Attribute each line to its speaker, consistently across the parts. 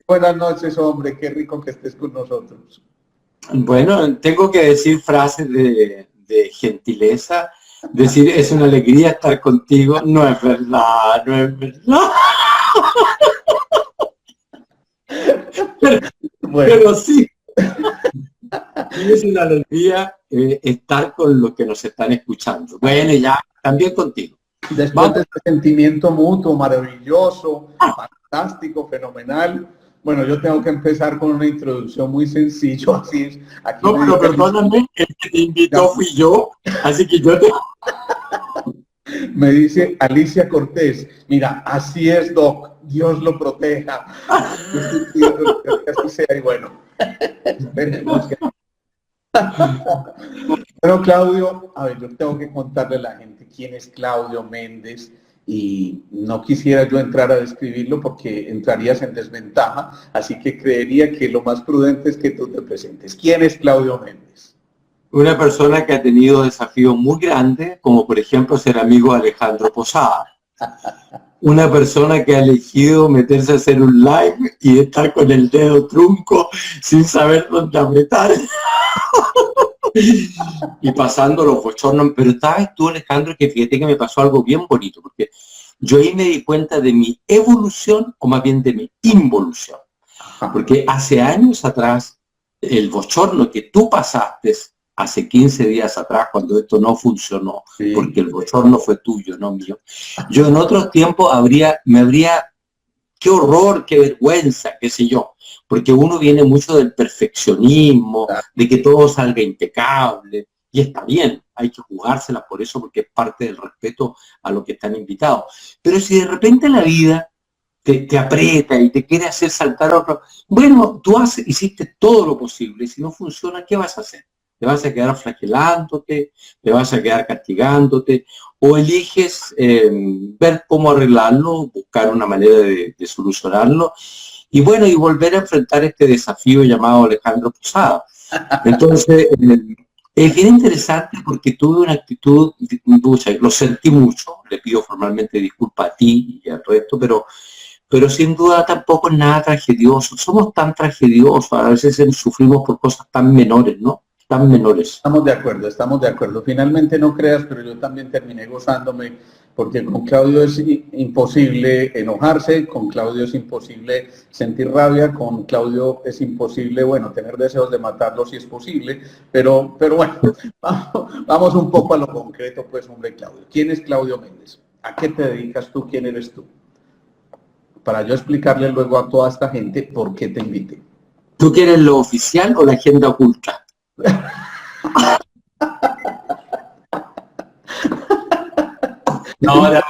Speaker 1: Buenas noches, hombre, qué rico que estés con nosotros.
Speaker 2: Bueno, tengo que decir frases de gentileza, decir es una alegría estar contigo, no es verdad, no es verdad, pero,
Speaker 1: Bueno,
Speaker 2: pero sí, es una alegría estar con los que nos están escuchando. Bueno, ya, también contigo.
Speaker 1: después de
Speaker 2: Vamos,
Speaker 1: este sentimiento mutuo, maravilloso, fantástico, fenomenal, bueno, yo tengo que empezar con una introducción muy sencilla, así es. Aquí
Speaker 2: no,
Speaker 1: me
Speaker 2: pero
Speaker 1: dice
Speaker 2: perdóname, el que te invitó
Speaker 1: Alicia,
Speaker 2: fui yo, así que yo te...
Speaker 1: me dice Alicia Cortés, mira, así es, Doc, Dios lo proteja. Yo estoy pidiendo que así sea y bueno, esperemos que... Bueno, Claudio, a ver, yo tengo que contarle a la gente quién es Claudio Méndez y no quisiera yo entrar a describirlo porque entrarías en desventaja, así que creería que lo más prudente es que tú te presentes. ¿Quién es Claudio Méndez?
Speaker 2: Una persona que ha tenido desafíos muy grandes, como por ejemplo ser amigo de Alejandro Posada. Una persona que ha elegido meterse a hacer un live y estar con el dedo trunco sin saber dónde apretar. Y pasando los bochornos. Pero sabes tú, Alejandro, que fíjate que me pasó algo bien bonito, porque yo ahí me di cuenta de mi evolución, o más bien de mi involución. Porque hace años atrás, el bochorno que tú pasaste hace 15 días atrás, cuando esto no funcionó,
Speaker 1: Sí.
Speaker 2: porque el bochorno fue tuyo, no mío, yo en otros tiempos qué horror, qué vergüenza, qué sé yo, porque uno viene mucho del perfeccionismo, de que todo salga impecable, y está bien, hay que jugársela por eso, porque es parte del respeto a lo que están invitados. Pero si de repente la vida te aprieta y te quiere hacer saltar a otro, bueno, hiciste todo lo posible, y si no funciona, ¿qué vas a hacer? ¿Te vas a quedar flagelándote? ¿Te vas a quedar castigándote? ¿O eliges ver cómo arreglarlo, buscar una manera de solucionarlo? Y bueno, y volver a enfrentar este desafío llamado Alejandro Posada. Entonces, es bien interesante porque tuve una actitud, lo sentí mucho, le pido formalmente disculpas a ti y a todo esto, pero sin duda tampoco es nada tragedioso. Somos tan tragediosos, a veces sufrimos por cosas tan menores, ¿no? Tan menores.
Speaker 1: Estamos de acuerdo, estamos de acuerdo. Finalmente no creas, pero yo también terminé gozándome, porque con Claudio es imposible enojarse, con Claudio es imposible sentir rabia, con Claudio es imposible, bueno, tener deseos de matarlo si es posible, pero bueno, vamos un poco a lo concreto, pues, hombre, Claudio. ¿Quién es Claudio Méndez? ¿A qué te dedicas tú? ¿Quién eres tú? Para yo explicarle luego a toda esta gente por qué te invité.
Speaker 2: ¿Tú quieres lo oficial o la agenda oculta? No, ya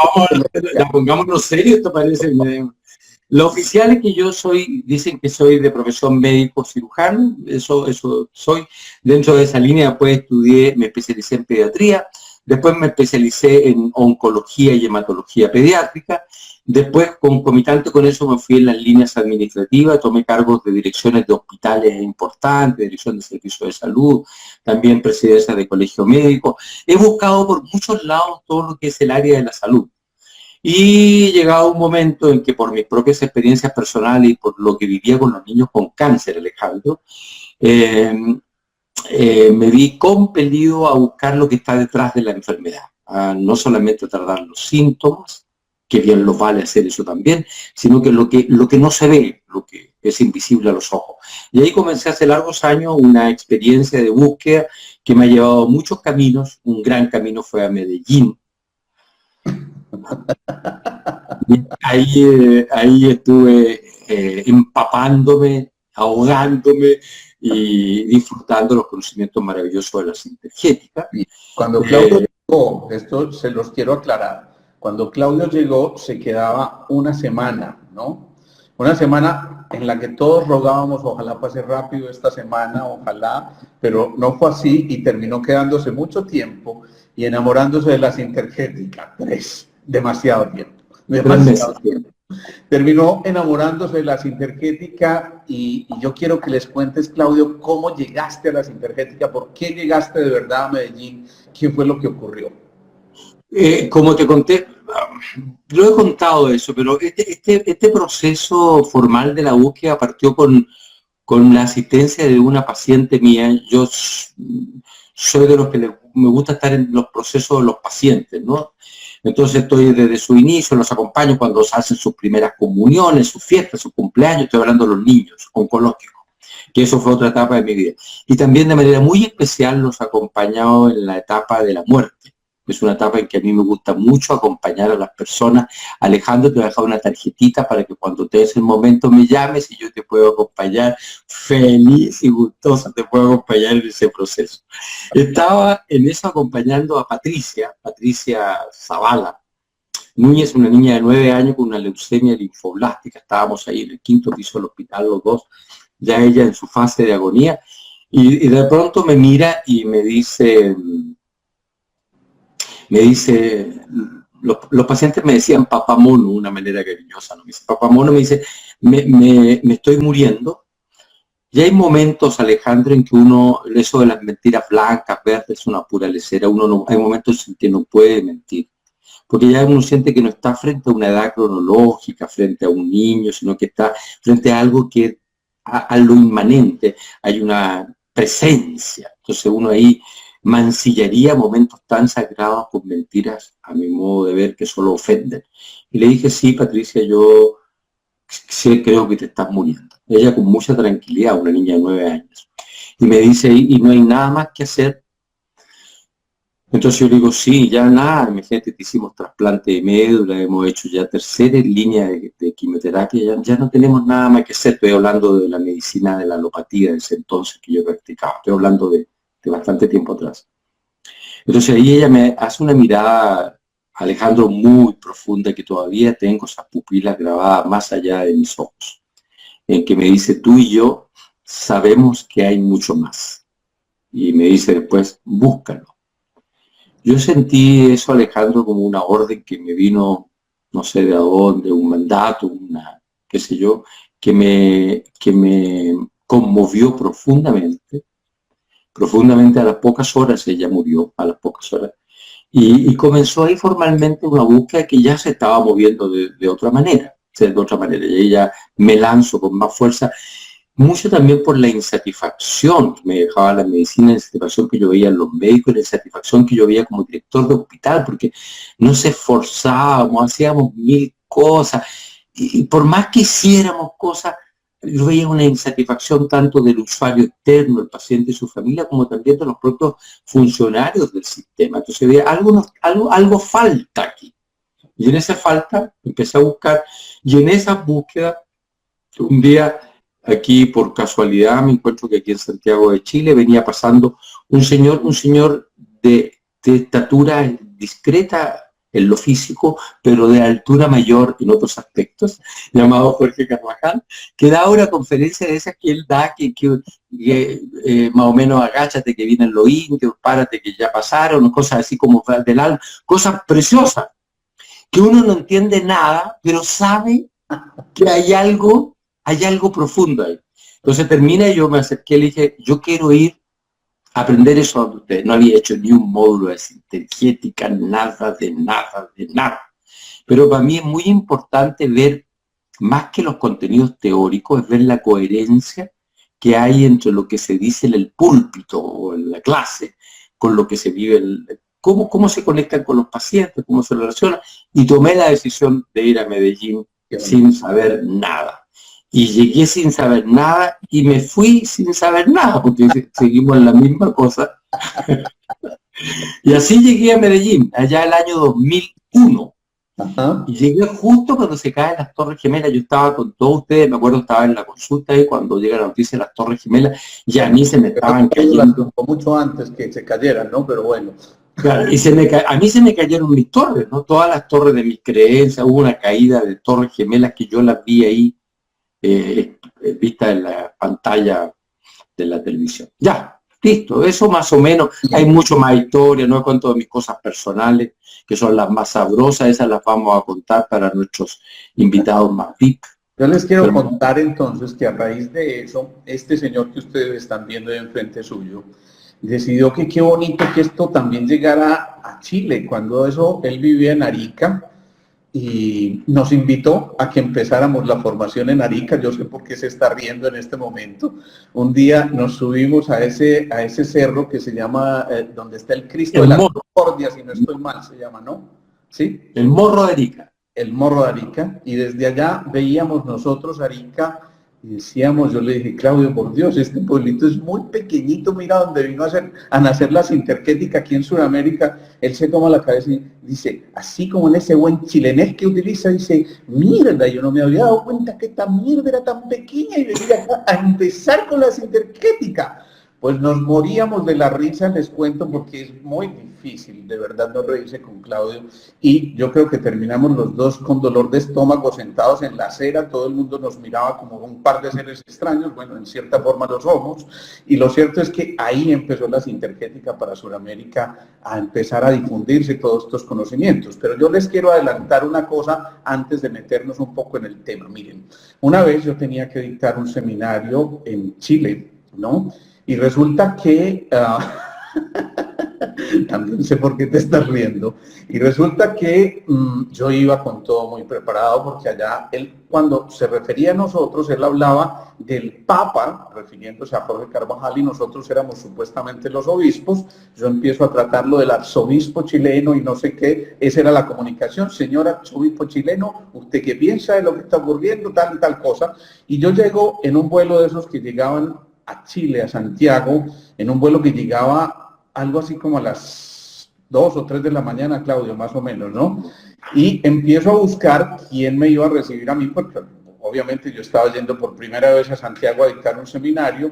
Speaker 2: pongámonos serios, esto parece... Lo oficial es que yo dicen que soy de profesión médico cirujano, eso soy. Dentro de esa línea después estudié, me especialicé en pediatría, después me especialicé en oncología y hematología pediátrica, después concomitante con eso me fui en las líneas administrativas, tomé cargos de direcciones de hospitales importantes, dirección de servicios de salud, también presidencia de colegio médico. He buscado por muchos lados todo lo que es el área de la salud. Y llegado un momento en que por mis propias experiencias personales y por lo que vivía con los niños con cáncer, Alejandro, me vi compelido a buscar lo que está detrás de la enfermedad. No solamente tratar los síntomas, que bien los vale hacer eso también, sino que lo que no se ve, lo que es invisible a los ojos. Y ahí comencé hace largos años una experiencia de búsqueda que me ha llevado a muchos caminos. Un gran camino fue a Medellín. Ahí estuve empapándome, ahogándome y disfrutando los conocimientos maravillosos de la sintergética.
Speaker 1: Cuando Claudio llegó, esto se los quiero aclarar, cuando Claudio llegó se quedaba una semana, ¿no? Una semana en la que todos rogábamos, ojalá pase rápido esta semana, ojalá, pero no fue así y terminó quedándose mucho tiempo y enamorándose de la sintergética. Demasiado tiempo. Demasiado tiempo. Terminó enamorándose de la sintergética y yo quiero que les cuentes, Claudio, cómo llegaste a la sintergética, por qué llegaste de verdad a Medellín, qué fue lo que ocurrió.
Speaker 2: Como te conté, lo he contado eso, pero este proceso formal de la búsqueda partió con la asistencia de una paciente mía. Yo soy de los que me gusta estar en los procesos de los pacientes, ¿no? Entonces estoy desde su inicio, los acompaño cuando hacen sus primeras comuniones, sus fiestas, sus cumpleaños, estoy hablando de los niños oncológicos, que eso fue otra etapa de mi vida. Y también de manera muy especial los he acompañado en la etapa de la muerte. Es una etapa en que a mí me gusta mucho acompañar a las personas. Alejandro, te voy a dejar una tarjetita para que cuando te des el momento me llames y yo te puedo acompañar. Feliz y gustoso te puedo acompañar en ese proceso. Estaba en eso acompañando a Patricia Zavala Núñez, una niña de 9 años con una leucemia linfoblástica. Estábamos ahí en el 5º piso del hospital los dos, ya ella en su fase de agonía. Y de pronto me mira y me dice, los pacientes me decían papá mono, una manera cariñosa, ¿no? Me dice, papá mono, me dice, me estoy muriendo. Y hay momentos, Alejandro, en que uno, eso de las mentiras blancas, verdes, es una pura lecera, hay momentos en que no puede mentir. Porque ya uno siente que no está frente a una edad cronológica, frente a un niño, sino que está frente a algo que, a lo inmanente, hay una presencia. Entonces uno ahí mancillaría momentos tan sagrados con mentiras, a mi modo de ver, que solo ofenden. Y le dije, sí, Patricia, yo sí creo que te estás muriendo. Ella con mucha tranquilidad, una niña de 9 años. Y me dice, y no hay nada más que hacer. Entonces yo le digo, sí, ya nada, imagínate que hicimos trasplante de médula, hemos hecho ya 3ª línea de quimioterapia, ya no tenemos nada más que hacer. Estoy hablando de la medicina de la alopatía de ese entonces que yo practicaba, estoy hablando de bastante tiempo atrás. Entonces ahí ella me hace una mirada, Alejandro, muy profunda, que todavía tengo esas pupilas grabadas más allá de mis ojos, en que me dice, tú y yo sabemos que hay mucho más. Y me dice después, búscalo. Yo sentí eso, Alejandro, como una orden que me vino, no sé de dónde, un mandato, qué sé yo, que me conmovió profundamente. Profundamente, a las pocas horas ella murió, a las pocas horas. Y comenzó ahí formalmente una búsqueda que ya se estaba moviendo de otra manera, Y ella me lanzo con más fuerza, mucho también por la insatisfacción que me dejaba la medicina, la insatisfacción que yo veía en los médicos, la insatisfacción que yo veía como director de hospital, porque no se esforzábamos, hacíamos mil cosas, y por más que hiciéramos cosas, yo veía una insatisfacción tanto del usuario externo, el paciente y su familia, como también de los propios funcionarios del sistema. Entonces veía, algo falta aquí. Y en esa falta empecé a buscar, y en esa búsqueda, un día, aquí por casualidad, me encuentro que aquí en Santiago de Chile venía pasando un señor de estatura discreta en lo físico, pero de altura mayor en otros aspectos, llamado Jorge Carvajal, que da una conferencia de esas que él da, que más o menos agáchate que vienen los indios, párate que ya pasaron, cosas así como del alma, cosas preciosas, que uno no entiende nada, pero sabe que hay algo profundo ahí. Entonces termina y yo me acerqué y le dije, yo quiero ir a aprender eso de ustedes. No había hecho ni un módulo de sintergética, nada. Pero para mí es muy importante ver, más que los contenidos teóricos, es ver la coherencia que hay entre lo que se dice en el púlpito o en la clase, con lo que se vive, cómo se conectan con los pacientes, cómo se relacionan. Y tomé la decisión de ir a Medellín sin saber nada. Y llegué sin saber nada y me fui sin saber nada, porque seguimos en la misma cosa. Y así llegué a Medellín, allá el año 2001. Ajá. Y llegué justo cuando se caen las Torres Gemelas. Yo estaba con todos ustedes, me acuerdo, estaba en la consulta y cuando llega la noticia de las Torres Gemelas, y a mí se me estaban cayendo.
Speaker 1: Mucho antes que se cayeran, ¿no? Pero bueno.
Speaker 2: Claro, y a mí se me cayeron mis torres, ¿no? Todas las torres de mis creencias. Hubo una caída de Torres Gemelas que yo las vi ahí, vista en la pantalla de la televisión. Ya, listo, eso más o menos. Hay mucho más historia, no cuento de mis cosas personales, que son las más sabrosas, esas las vamos a contar para nuestros invitados más VIP.
Speaker 1: Yo les quiero contar entonces que a raíz de eso, este señor que ustedes están viendo enfrente suyo, decidió que qué bonito que esto también llegara a Chile. Cuando eso, él vivía en Arica, y nos invitó a que empezáramos la formación en Arica. Yo sé por qué se está riendo en este momento. Un día nos subimos a ese cerro que se llama, donde está el Cristo de la Concordia, si no estoy mal, se llama, ¿no? ¿Sí?
Speaker 2: El Morro de Arica.
Speaker 1: El Morro de Arica, y desde allá veíamos nosotros Arica y decíamos, yo le dije, Claudio, por Dios, este pueblito es muy pequeñito, mira donde vino a nacer la Sinterquética aquí en Sudamérica. Él se toma la cabeza y dice, así como en ese buen chilenés que utiliza, dice, mierda, yo no me había dado cuenta que esta mierda era tan pequeña y venía acá a empezar con la Sinterquética. Pues nos moríamos de la risa, les cuento, porque es muy difícil, de verdad, no reírse con Claudio. Y yo creo que terminamos los dos con dolor de estómago, sentados en la acera. Todo el mundo nos miraba como un par de seres extraños. Bueno, en cierta forma lo somos. Y lo cierto es que ahí empezó la Sinterquética para Sudamérica a empezar a difundirse todos estos conocimientos. Pero yo les quiero adelantar una cosa antes de meternos un poco en el tema. Miren, una vez yo tenía que dictar un seminario en Chile, ¿no? Y resulta que, también sé por qué te estás riendo, y resulta que yo iba con todo muy preparado, porque allá él, cuando se refería a nosotros, él hablaba del Papa, refiriéndose a Jorge Carvajal, y nosotros éramos supuestamente los obispos. Yo empiezo a tratarlo del arzobispo chileno y no sé qué, esa era la comunicación, señor arzobispo chileno, ¿usted qué piensa de lo que está ocurriendo, tal y tal cosa? Y yo llego en un vuelo de esos que llegaban a Chile, a Santiago, en un vuelo que llegaba algo así como a las 2 o 3 de la mañana, Claudio, más o menos, ¿no? Y empiezo a buscar quién me iba a recibir a mí, porque obviamente yo estaba yendo por primera vez a Santiago a dictar un seminario,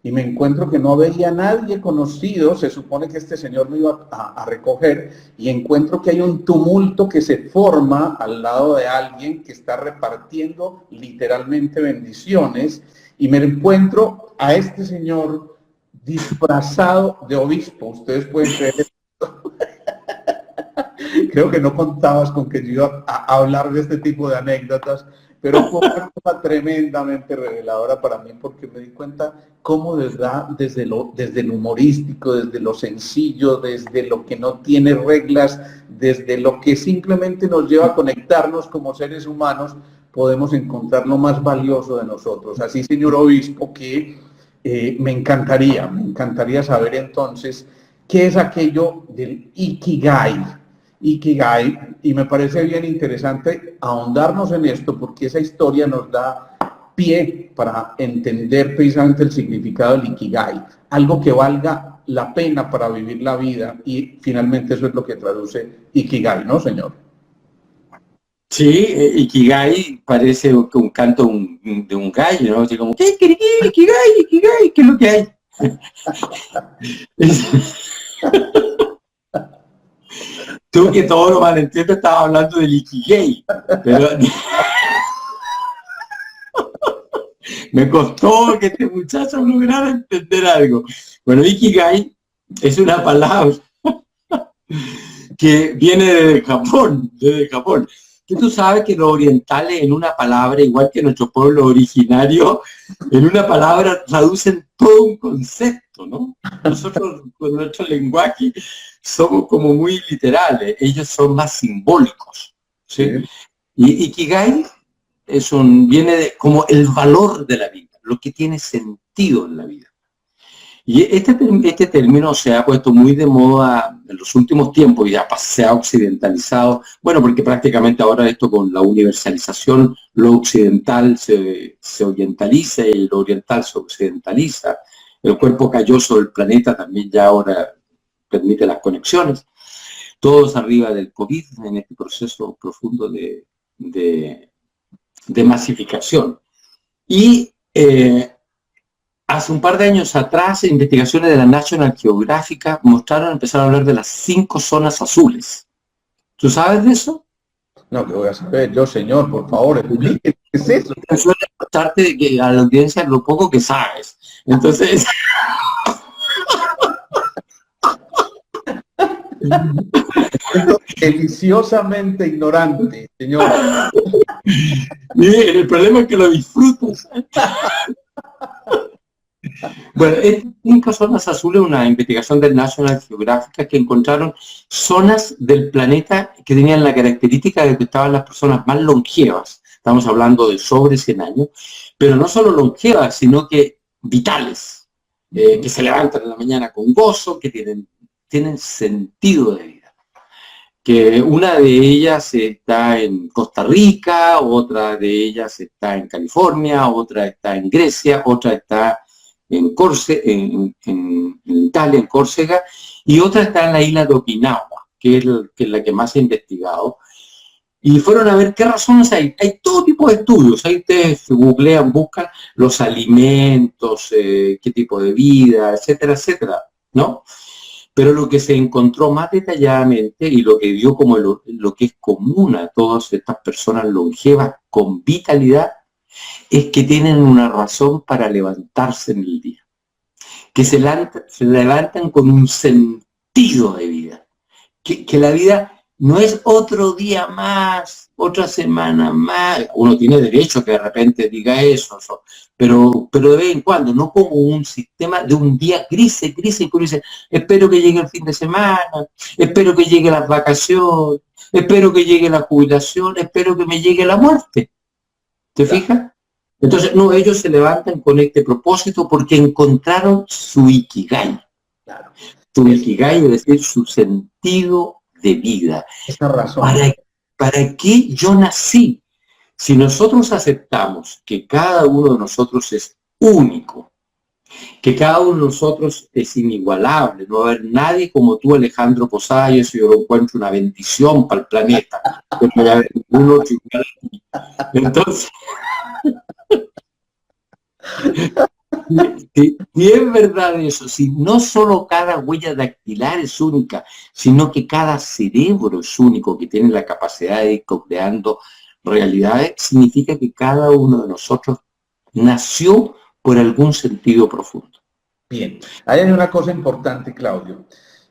Speaker 1: y me encuentro que no veía nadie conocido. Se supone que este señor me iba a recoger, y encuentro que hay un tumulto que se forma al lado de alguien que está repartiendo literalmente bendiciones, y me encuentro a este señor disfrazado de obispo. Ustedes pueden creer esto. Creo que no contabas con que yo iba a hablar de este tipo de anécdotas, pero fue una cosa tremendamente reveladora para mí, porque me di cuenta cómo desde el humorístico, desde lo sencillo, desde lo que no tiene reglas, desde lo que simplemente nos lleva a conectarnos como seres humanos, podemos encontrar lo más valioso de nosotros. Así, señor obispo, que me encantaría saber entonces qué es aquello del Ikigai. Y me parece bien interesante ahondarnos en esto, porque esa historia nos da pie para entender precisamente el significado del Ikigai, algo que valga la pena para vivir la vida, y finalmente eso es lo que traduce Ikigai, ¿no, señor?
Speaker 2: Sí, Ikigai parece un canto de un gallo, ¿no? Así como, ¿qué? Ikigai, Ikigai, ¿qué es lo que hay? Tú, que todo lo malentiendo, estaba hablando del Ikigai, pero me costó que este muchacho lograra entender algo. Bueno, Ikigai es una palabra que viene desde Japón, Que tú sabes que los orientales en una palabra, igual que nuestro pueblo originario, en una palabra traducen todo un concepto, ¿no? Nosotros con nuestro lenguaje somos como muy literales, ellos son más simbólicos, ¿sí? Y Ikigai viene como el valor de la vida, lo que tiene sentido en la vida. Y este término se ha puesto muy de moda en los últimos tiempos y ya se ha occidentalizado. Bueno, porque prácticamente ahora esto con la universalización, lo occidental se orientaliza y lo oriental se occidentaliza. El cuerpo calloso del planeta también ya ahora permite las conexiones. Todos arriba del COVID en este proceso profundo de masificación. Y hace un par de años atrás, investigaciones de la National Geographic empezaron a hablar de las 5 zonas azules. ¿Tú sabes de eso?
Speaker 1: No, que voy a saber yo, señor, por favor, explíqueme qué es eso.
Speaker 2: Suele contarte a la audiencia lo poco que sabes. Entonces...
Speaker 1: deliciosamente ignorante, señor.
Speaker 2: Miren, el problema es que lo disfrutas. Bueno, 5 zonas azules, una investigación del National Geographic, que encontraron zonas del planeta que tenían la característica de que estaban las personas más longevas. Estamos hablando de sobre 100 años, pero no solo longevas, sino que vitales, que se levantan en la mañana con gozo, que tienen sentido de vida. Que una de ellas está en Costa Rica, otra de ellas está en California, otra está en Grecia, otra está en Italia, en Córcega, y otra está en la isla de Okinawa, que es la que más he investigado. Y fueron a ver qué razones hay. Hay todo tipo de estudios. Ahí ustedes googlean, buscan los alimentos, qué tipo de vida, etcétera, etcétera, ¿no? Pero lo que se encontró más detalladamente y lo que dio como lo que es común a todas estas personas longevas con vitalidad es que tienen una razón para levantarse en el día. Que se levantan con un sentido de vida. Que la vida no es otro día más, otra semana más. Uno tiene derecho a que de repente diga eso, pero de vez en cuando, no como un sistema de un día gris, y uno dice, espero que llegue el fin de semana, espero que llegue las vacaciones, espero que llegue la jubilación, espero que me llegue la muerte. ¿Te fijas? Entonces, no, ellos se levantan con este propósito porque encontraron su ikigai.
Speaker 1: Claro.
Speaker 2: Su ikigai, es decir, su sentido de vida.
Speaker 1: Esa razón.
Speaker 2: ¿Para qué yo nací? Si nosotros aceptamos que cada uno de nosotros es único, que cada uno de nosotros es inigualable, no va a haber nadie como tú, Alejandro Posada, y eso yo lo encuentro una bendición para el planeta. No va a haber ningún otro igual a ti. Entonces, si es verdad eso, si no solo cada huella dactilar es única, sino que cada cerebro es único, que tiene la capacidad de ir creando realidades, significa que cada uno de nosotros nació por algún sentido profundo.
Speaker 1: Bien, hay una cosa importante, Claudio,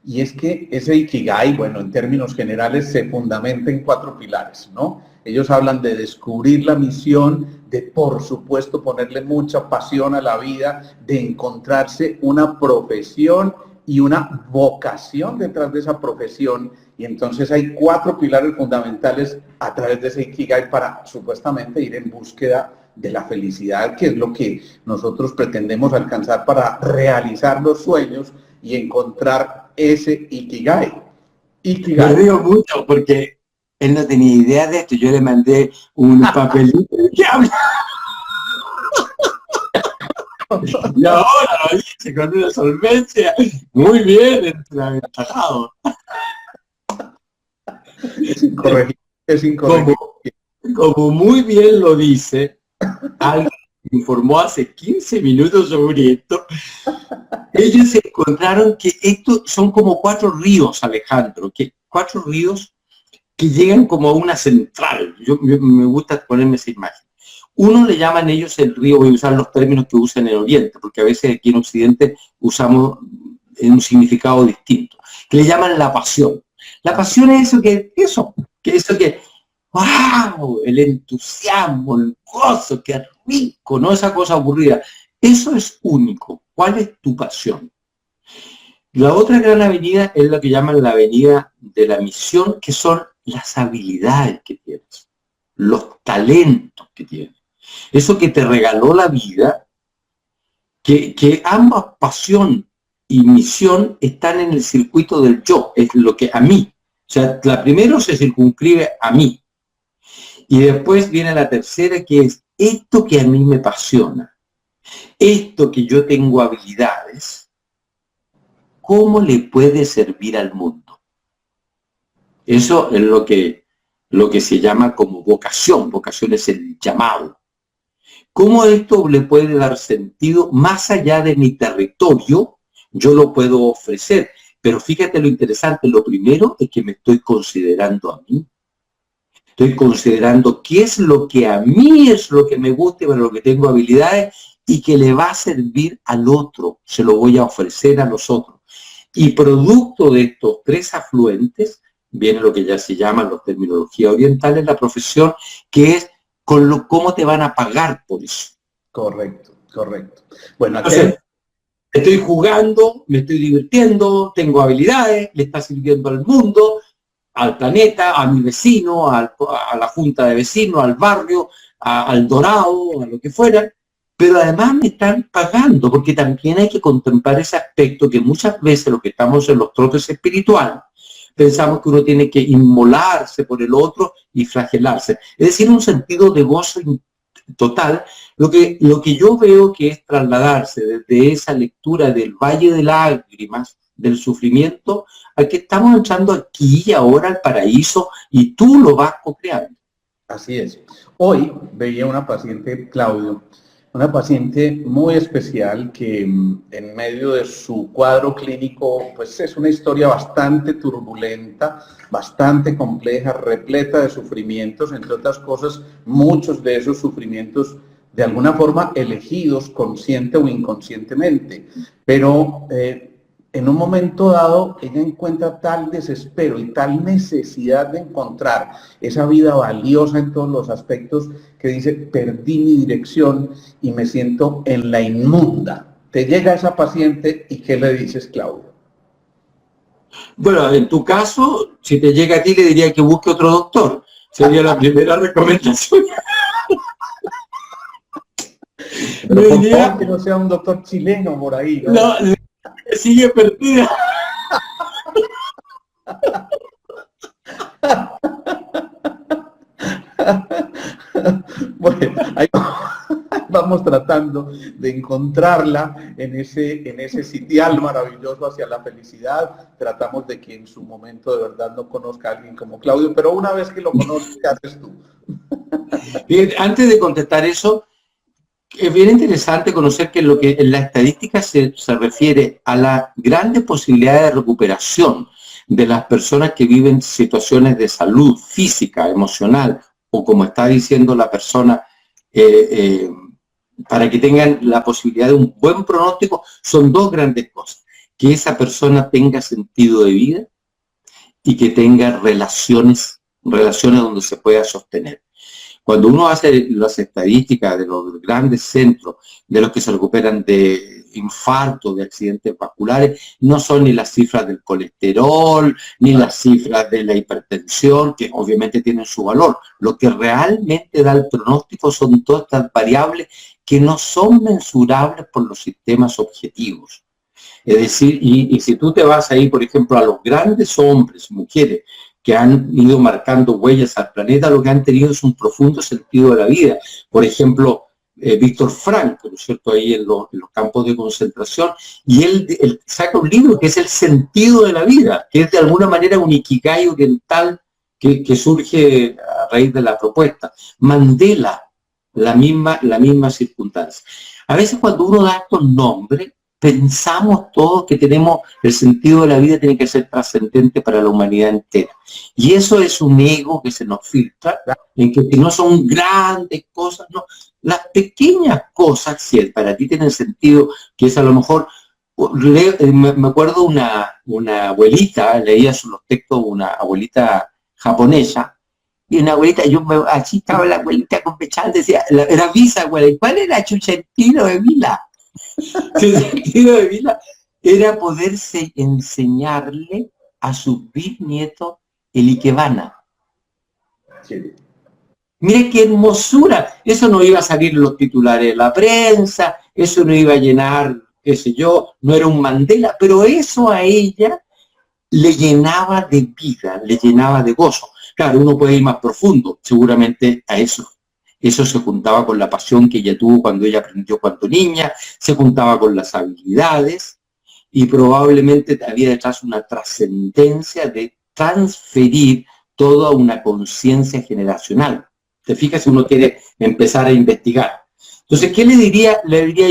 Speaker 1: y es que ese Ikigai, bueno, en términos generales, se fundamenta en 4 pilares, ¿no? Ellos hablan de descubrir la misión, de, por supuesto, ponerle mucha pasión a la vida, de encontrarse una profesión y una vocación detrás de esa profesión. Y entonces hay 4 pilares fundamentales a través de ese Ikigai para supuestamente ir en búsqueda de la felicidad, que es lo que nosotros pretendemos alcanzar para realizar los sueños y encontrar ese Ikigai.
Speaker 2: Me río mucho porque él no tenía idea de esto. Yo le mandé un papelito que habla. Y ahora lo dice con una solvencia. Muy bien, aventajado.
Speaker 1: Es incorregible. Es incorregible.
Speaker 2: Como muy bien lo dice, alguien informó hace 15 minutos sobre esto. Ellos encontraron que esto son como 4 ríos, Alejandro, que 4 ríos que llegan como a una central. Me gusta ponerme esa imagen. Uno le llaman ellos el río, voy a usar los términos que usan en Oriente, porque a veces aquí en Occidente usamos en un significado distinto, que le llaman la pasión. La pasión es eso que ¡wow! El entusiasmo, el gozo, qué rico, no esa cosa aburrida. Eso es único. ¿Cuál es tu pasión? La otra gran avenida es la que llaman la avenida de la misión, que son las habilidades que tienes, los talentos que tienes. Eso que te regaló la vida, que ambas, pasión y misión, están en el circuito del yo, es lo que a mí. O sea, la primera se circunscribe a mí. Y después viene la tercera, que es esto que a mí me apasiona, esto que yo tengo habilidades, ¿cómo le puede servir al mundo? Eso es lo que se llama como vocación. Vocación es el llamado. ¿Cómo esto le puede dar sentido más allá de mi territorio? Yo lo puedo ofrecer. Pero fíjate lo interesante, lo primero es que me estoy considerando a mí. Estoy considerando qué es lo que a mí es lo que me gusta y para lo que tengo habilidades y que le va a servir al otro. Se lo voy a ofrecer a los otros. Y producto de estos 3 afluentes, viene lo que ya se llama en las terminologías orientales, la profesión, que es cómo te van a pagar por eso.
Speaker 1: Correcto, correcto. Bueno, aquí
Speaker 2: estoy jugando, me estoy divirtiendo, tengo habilidades, le está sirviendo al mundo, al planeta, a mi vecino, a la junta de vecinos, al barrio, al Dorado, a lo que fuera, pero además me están pagando, porque también hay que contemplar ese aspecto que muchas veces los que estamos en los trotes espirituales, pensamos que uno tiene que inmolarse por el otro y flagelarse. Es decir, un sentido de gozo total. Lo que yo veo que es trasladarse desde esa lectura del Valle de Lágrimas, del sufrimiento, a que estamos entrando aquí y ahora al paraíso y tú lo vas co-creando.
Speaker 1: Así es. Hoy veía una paciente, Claudio, una paciente muy especial que en medio de su cuadro clínico, pues es una historia bastante turbulenta, bastante compleja, repleta de sufrimientos, entre otras cosas, muchos de esos sufrimientos de alguna forma elegidos consciente o inconscientemente, pero en un momento dado ella encuentra tal desespero y tal necesidad de encontrar esa vida valiosa en todos los aspectos que dice, perdí mi dirección y me siento en la inmunda. Te llega esa paciente y ¿qué le dices, Claudio?
Speaker 2: Bueno, en tu caso, si te llega a ti le diría que busque otro doctor. Sería la primera recomendación.
Speaker 1: Pero por favor que no sea un doctor chileno por ahí, ¿no?
Speaker 2: No, sigue perdida.
Speaker 1: Bueno, ahí vamos tratando de encontrarla en ese sitial maravilloso hacia la felicidad. Tratamos de que en su momento de verdad no conozca a alguien como Claudio, pero una vez que lo conoces, ¿qué haces tú?
Speaker 2: Bien, antes de contestar eso, es bien interesante conocer que lo que en la estadística se refiere a la grande posibilidad de recuperación de las personas que viven situaciones de salud física, emocional, o como está diciendo la persona, para que tengan la posibilidad de un buen pronóstico, son dos grandes cosas. Que esa persona tenga sentido de vida y que tenga relaciones donde se pueda sostener. Cuando uno hace las estadísticas de los grandes centros, de los que se recuperan de infarto, de accidentes vasculares, no son ni las cifras del colesterol, ni las cifras de la hipertensión, que obviamente tienen su valor. Lo que realmente da el pronóstico son todas estas variables que no son mensurables por los sistemas objetivos. Es decir, y si tú te vas ahí, por ejemplo, a los grandes hombres, mujeres, que han ido marcando huellas al planeta, lo que han tenido es un profundo sentido de la vida. Por ejemplo, Víctor Frank, ¿no es cierto?, ahí en los campos de concentración, y él saca un libro que es El sentido de la vida, que es de alguna manera un ikigai oriental que surge a raíz de la propuesta. Mandela, la misma circunstancia. A veces cuando uno da estos nombres, pensamos todos que tenemos el sentido de la vida tiene que ser trascendente para la humanidad entera. Y eso es un ego que se nos filtra, en que no son grandes cosas, no. Las pequeñas cosas, si para ti tienen sentido, que es a lo mejor, me acuerdo una abuelita, leía los textos, una abuelita japonesa, y una abuelita, así estaba la abuelita con pechal, decía, era bisabuela, ¿y cuál era el sentido de vida? El sentido de vida era poderse enseñarle a sus bisnietos el Ikebana.
Speaker 1: Sí.
Speaker 2: Mire qué hermosura. Eso no iba a salir en los titulares de la prensa, eso no iba a llenar, qué sé yo, no era un Mandela, pero eso a ella le llenaba de vida, le llenaba de gozo. Claro, uno puede ir más profundo, seguramente a eso. Eso se juntaba con la pasión que ella tuvo cuando ella aprendió cuando niña, se juntaba con las habilidades y probablemente había detrás una trascendencia de transferir toda una conciencia generacional. ¿Te fijas si uno quiere empezar a investigar? Entonces, ¿qué le diría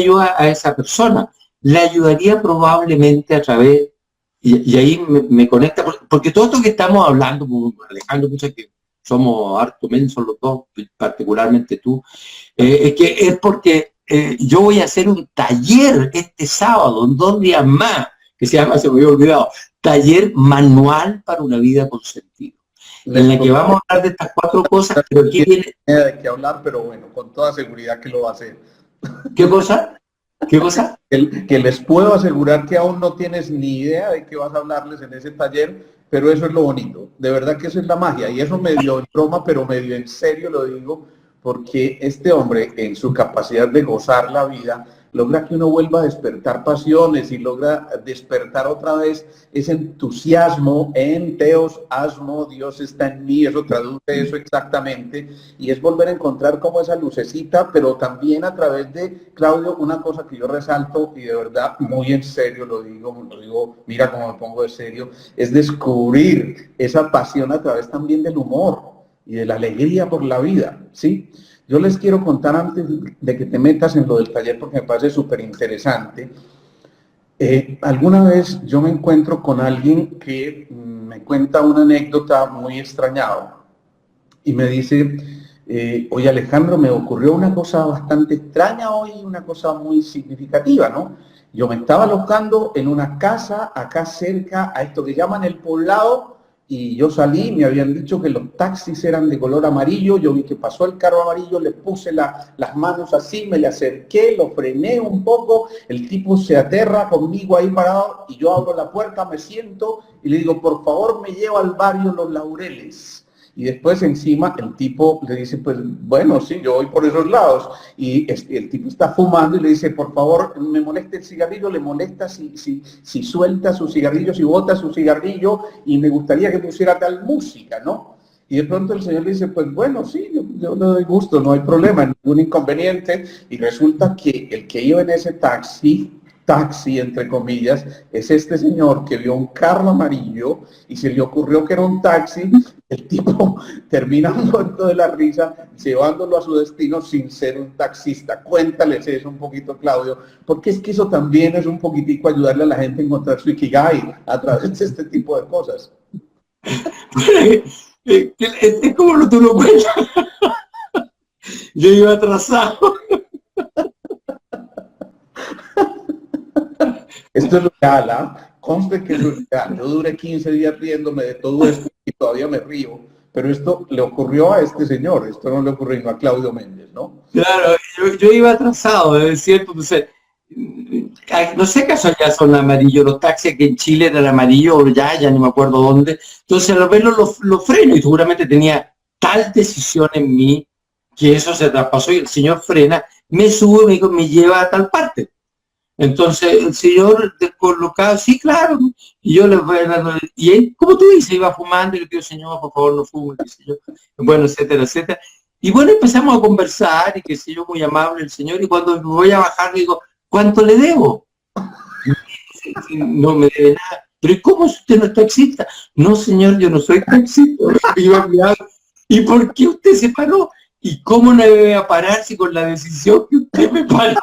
Speaker 2: yo a esa persona? Le ayudaría probablemente a través, y ahí me conecta, porque todo esto que estamos hablando, Alejandro, muchas que somos harto mensos los dos, particularmente tú, es porque yo voy a hacer un taller este sábado, en 2 días más, que se llama, se me había olvidado, taller manual para una vida con sentido, en la que vamos a hablar de estas 4 cosas, pero aquí viene...
Speaker 1: De qué hablar, pero bueno, con toda seguridad que lo va a hacer.
Speaker 2: ¿Qué cosa? ¿Qué cosa?
Speaker 1: que les puedo asegurar que aún no tienes ni idea de qué vas a hablarles en ese taller, pero eso es lo bonito. De verdad que eso es la magia. Y eso medio en broma, pero medio en serio lo digo, porque este hombre, en su capacidad de gozar la vida, logra que uno vuelva a despertar pasiones y logra despertar otra vez ese entusiasmo en Teos asmo, Dios está en mí, eso traduce eso exactamente, y es volver a encontrar como esa lucecita, pero también a través de, Claudio, una cosa que yo resalto, y de verdad muy en serio lo digo, mira cómo me pongo de serio, es descubrir esa pasión a través también del humor y de la alegría por la vida, ¿sí? Yo les quiero contar antes de que te metas en lo del taller porque me parece súper interesante. Alguna vez yo me encuentro con alguien que me cuenta una anécdota muy extrañado y me dice, oye Alejandro, me ocurrió una cosa bastante extraña hoy, una cosa muy significativa, ¿no? Yo me estaba alojando en una casa acá cerca a esto que llaman el poblado, y yo salí, me habían dicho que los taxis eran de color amarillo, yo vi que pasó el carro amarillo, le puse las manos así, me le acerqué, lo frené un poco, el tipo se aterra conmigo ahí parado y yo abro la puerta, me siento y le digo, por favor me lleva al barrio Los Laureles. Y después encima el tipo le dice, pues bueno, sí, yo voy por esos lados. Y el tipo está fumando y le dice, por favor, me molesta el cigarrillo, le molesta si suelta su cigarrillo, si bota su cigarrillo, y me gustaría que pusiera tal música, ¿no? Y de pronto el señor le dice, pues bueno, sí, yo le doy gusto, no hay problema, ningún inconveniente. Y resulta que el que iba en ese taxi, entre comillas, es este señor que vio un carro amarillo y se le ocurrió que era un taxi. El tipo termina muerto de la risa, llevándolo a su destino sin ser un taxista. Cuéntales eso un poquito, Claudio, porque es que eso también es un poquitico ayudarle a la gente a encontrar su Ikigai a través de este tipo de cosas.
Speaker 2: Es como tú lo cuentas. Yo iba atrasado.
Speaker 1: Esto es real, ¿ah? Conste que eso es real. Yo duré 15 días riéndome de todo esto y todavía me río, pero esto le ocurrió a este señor, esto no le ocurrió a Claudio Méndez, ¿no?
Speaker 2: Claro, yo iba atrasado, es cierto, entonces, no sé qué ya son amarillos, los taxis que en Chile eran amarillos, ya no me acuerdo dónde, entonces al verlo lo freno y seguramente tenía tal decisión en mí que eso se traspasó y el señor frena, me sube y me lleva a tal parte. Entonces el señor descolocado, sí, claro, y yo le voy dando, y él, como tú dices, iba fumando y le digo, señor, por favor, no fume, qué sé yo, bueno, etcétera, etcétera. Y bueno, empezamos a conversar y qué sé yo, muy amable el señor, y cuando me voy a bajar le digo, ¿cuánto le debo? No me debe nada. Pero ¿y cómo si usted no es taxista? No, señor, yo no soy taxista. ¿Y por qué usted se paró? ¿Y cómo no debe a parar si con la decisión que usted me paró?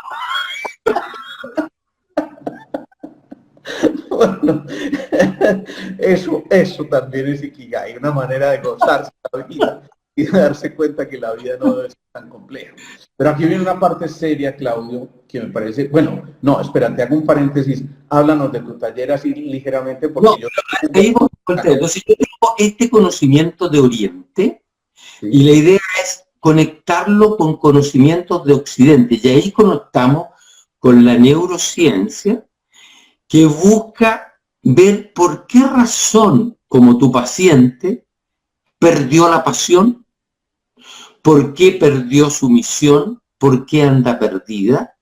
Speaker 1: Bueno, eso también es Ikigai, una manera de gozarse la vida y de darse cuenta que la vida no debe ser tan compleja. Pero aquí viene una parte seria, Claudio, que me parece, bueno, no, espérate, hago un paréntesis, háblanos de tu taller así ligeramente, porque
Speaker 2: No,
Speaker 1: yo...
Speaker 2: entonces yo tengo este conocimiento de Oriente,
Speaker 1: Sí.
Speaker 2: y la idea es conectarlo con conocimientos de Occidente, y ahí conectamos con la neurociencia, que busca ver por qué razón, como tu paciente, perdió la pasión, por qué perdió su misión, por qué anda perdida,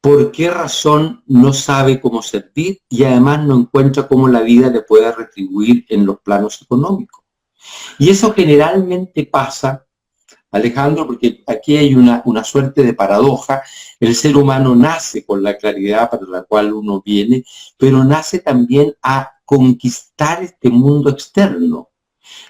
Speaker 2: por qué razón no sabe cómo servir y además no encuentra cómo la vida le pueda retribuir en los planos económicos. Y eso generalmente pasa, Alejandro, porque aquí hay una suerte de paradoja. El ser humano nace con la claridad para la cual uno viene, pero nace también a conquistar este mundo externo.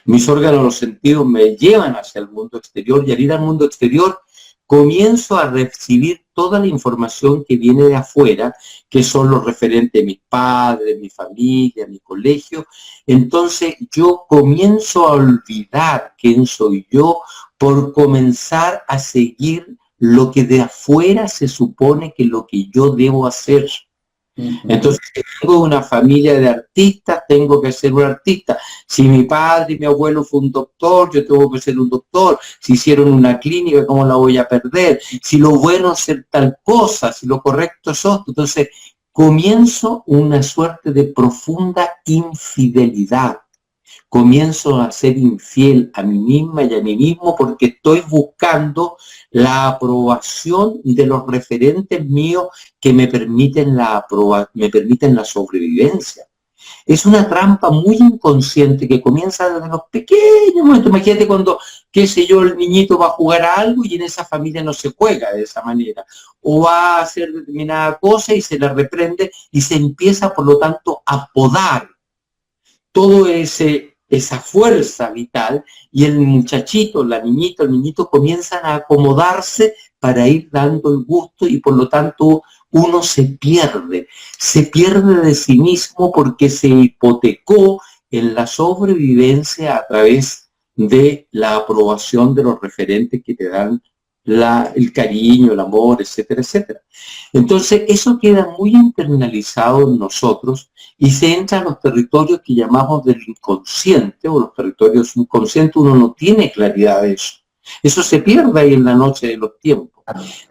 Speaker 2: Mis órganos de los sentidos me llevan hacia el mundo exterior y al ir al mundo exterior comienzo a recibir toda la información que viene de afuera, que son los referentes de mis padres, mi familia, mi colegio. Entonces yo comienzo a olvidar quién soy yo por comenzar a seguir lo que de afuera se supone que lo que yo debo hacer. Entonces, si tengo una familia de artistas, tengo que ser un artista. Si mi padre y mi abuelo fue un doctor, yo tengo que ser un doctor. Si hicieron una clínica, ¿cómo la voy a perder? Si lo bueno es ser tal cosa, si lo correcto es esto. Entonces, comienzo una suerte de profunda infidelidad. Comienzo a ser infiel a mí misma y a mí mismo porque estoy buscando la aprobación de los referentes míos que me permiten la sobrevivencia. Es una trampa muy inconsciente que comienza desde los pequeños momentos. Imagínate cuando, qué sé yo, el niñito va a jugar a algo y en esa familia no se juega de esa manera. O va a hacer determinada cosa y se le reprende y se empieza, por lo tanto, a podar todo esa fuerza vital y el muchachito, la niñita, el niñito comienzan a acomodarse para ir dando el gusto y por lo tanto uno se pierde de sí mismo porque se hipotecó en la sobrevivencia a través de la aprobación de los referentes que te dan el cariño, el amor, etcétera, etcétera. Entonces eso queda muy internalizado en nosotros y se entra a los territorios que llamamos del inconsciente o los territorios subconscientes. Uno no tiene claridad de eso. Eso se pierde ahí en la noche de los tiempos.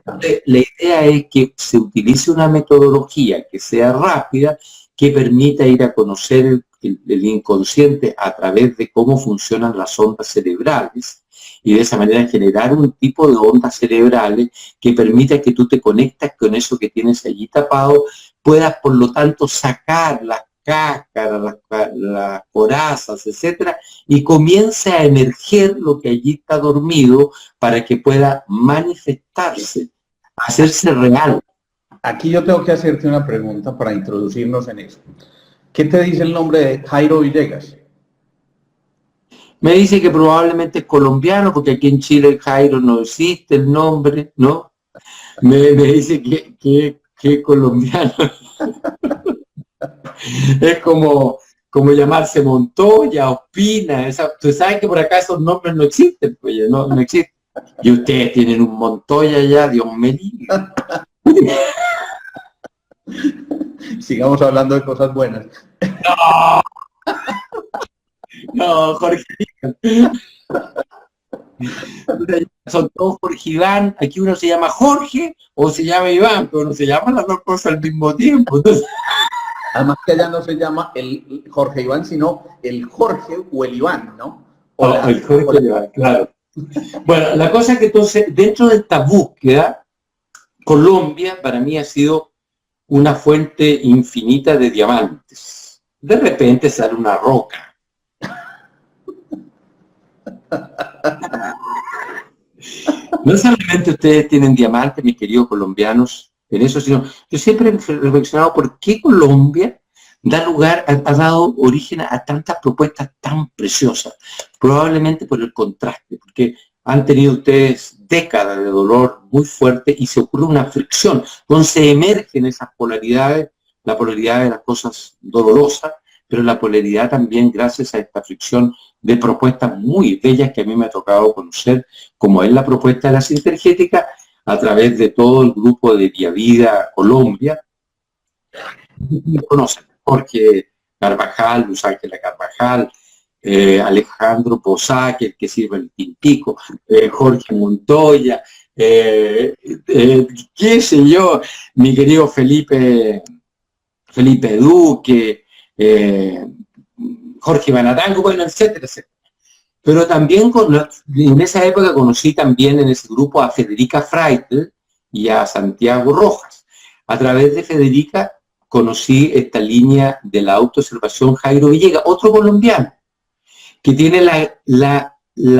Speaker 2: Entonces, la idea es que se utilice una metodología que sea rápida, que permita ir a conocer el inconsciente a través de cómo funcionan las ondas cerebrales y de esa manera generar un tipo de ondas cerebrales que permita que tú te conectas con eso que tienes allí tapado, puedas por lo tanto sacar las cáscaras, las corazas, etcétera, y comience a emerger lo que allí está dormido para que pueda manifestarse, hacerse real.
Speaker 1: Aquí yo tengo que hacerte una pregunta para introducirnos en eso. ¿Qué te dice el nombre de Jairo Villegas?
Speaker 2: Me dice que probablemente es colombiano, porque aquí en Chile el Jairo no existe el nombre, ¿no? Me dice que es colombiano. Es como llamarse Montoya, Ospina. Tú sabes que por acá esos nombres no existen, pues no existen. Y ustedes tienen un Montoya allá, Dios me libre.
Speaker 1: Sigamos hablando de cosas buenas.
Speaker 2: No, Jorge. Son todos Jorge Iván. Aquí uno se llama Jorge o se llama Iván, pero no se llaman las dos cosas al mismo tiempo. Entonces,
Speaker 1: además que allá no se llama el Jorge Iván, sino el Jorge o el Iván, ¿no?
Speaker 2: El Jorge Iván, claro. Bueno, la cosa es que entonces, dentro de esta búsqueda, Colombia para mí ha sido una fuente infinita de diamantes. De repente sale una roca. No solamente ustedes tienen diamantes, mis queridos colombianos, en eso, sino yo siempre he reflexionado por qué Colombia ha dado origen a tantas propuestas tan preciosas. Probablemente por el contraste, porque han tenido ustedes décadas de dolor muy fuerte y se ocurre una fricción, donde se emergen esas polaridades, la polaridad de las cosas dolorosas, pero la polaridad también gracias a esta fricción de propuestas muy bellas que a mí me ha tocado conocer, como es la propuesta de la Sintergética, a través de todo el grupo de Vía Vida Colombia. Me conocen, Jorge Carvajal, Luz Ángela Carvajal, Alejandro Posaque, el que sirve el tintico, Jorge Montoya, qué sé yo, mi querido Felipe Duque, Jorge Banatango, bueno, etcétera, etcétera. Pero también en esa época conocí también en ese grupo a Federica Freitel y a Santiago Rojas. A través de Federica conocí esta línea de la autoobservación Jairo Villegas, otro colombiano, que tiene la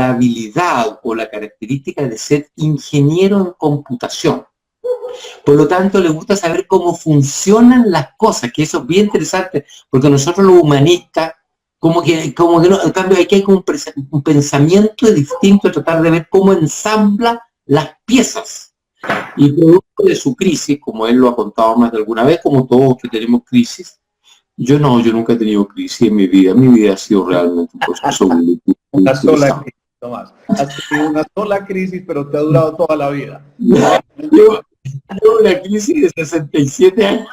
Speaker 2: habilidad o la característica de ser ingeniero en computación. Por lo tanto, le gusta saber cómo funcionan las cosas, que eso es bien interesante, porque nosotros los humanistas, como que no, en cambio aquí hay como un pensamiento distinto de tratar de ver cómo ensambla las piezas. Y producto de su crisis, como él lo ha contado más de alguna vez, como todos que tenemos crisis, yo nunca he tenido crisis en mi vida ha sido realmente un proceso
Speaker 1: una sola crisis, Tomás. Has tenido una sola crisis, pero te ha durado toda la vida.
Speaker 2: Yo una crisis de 67 años.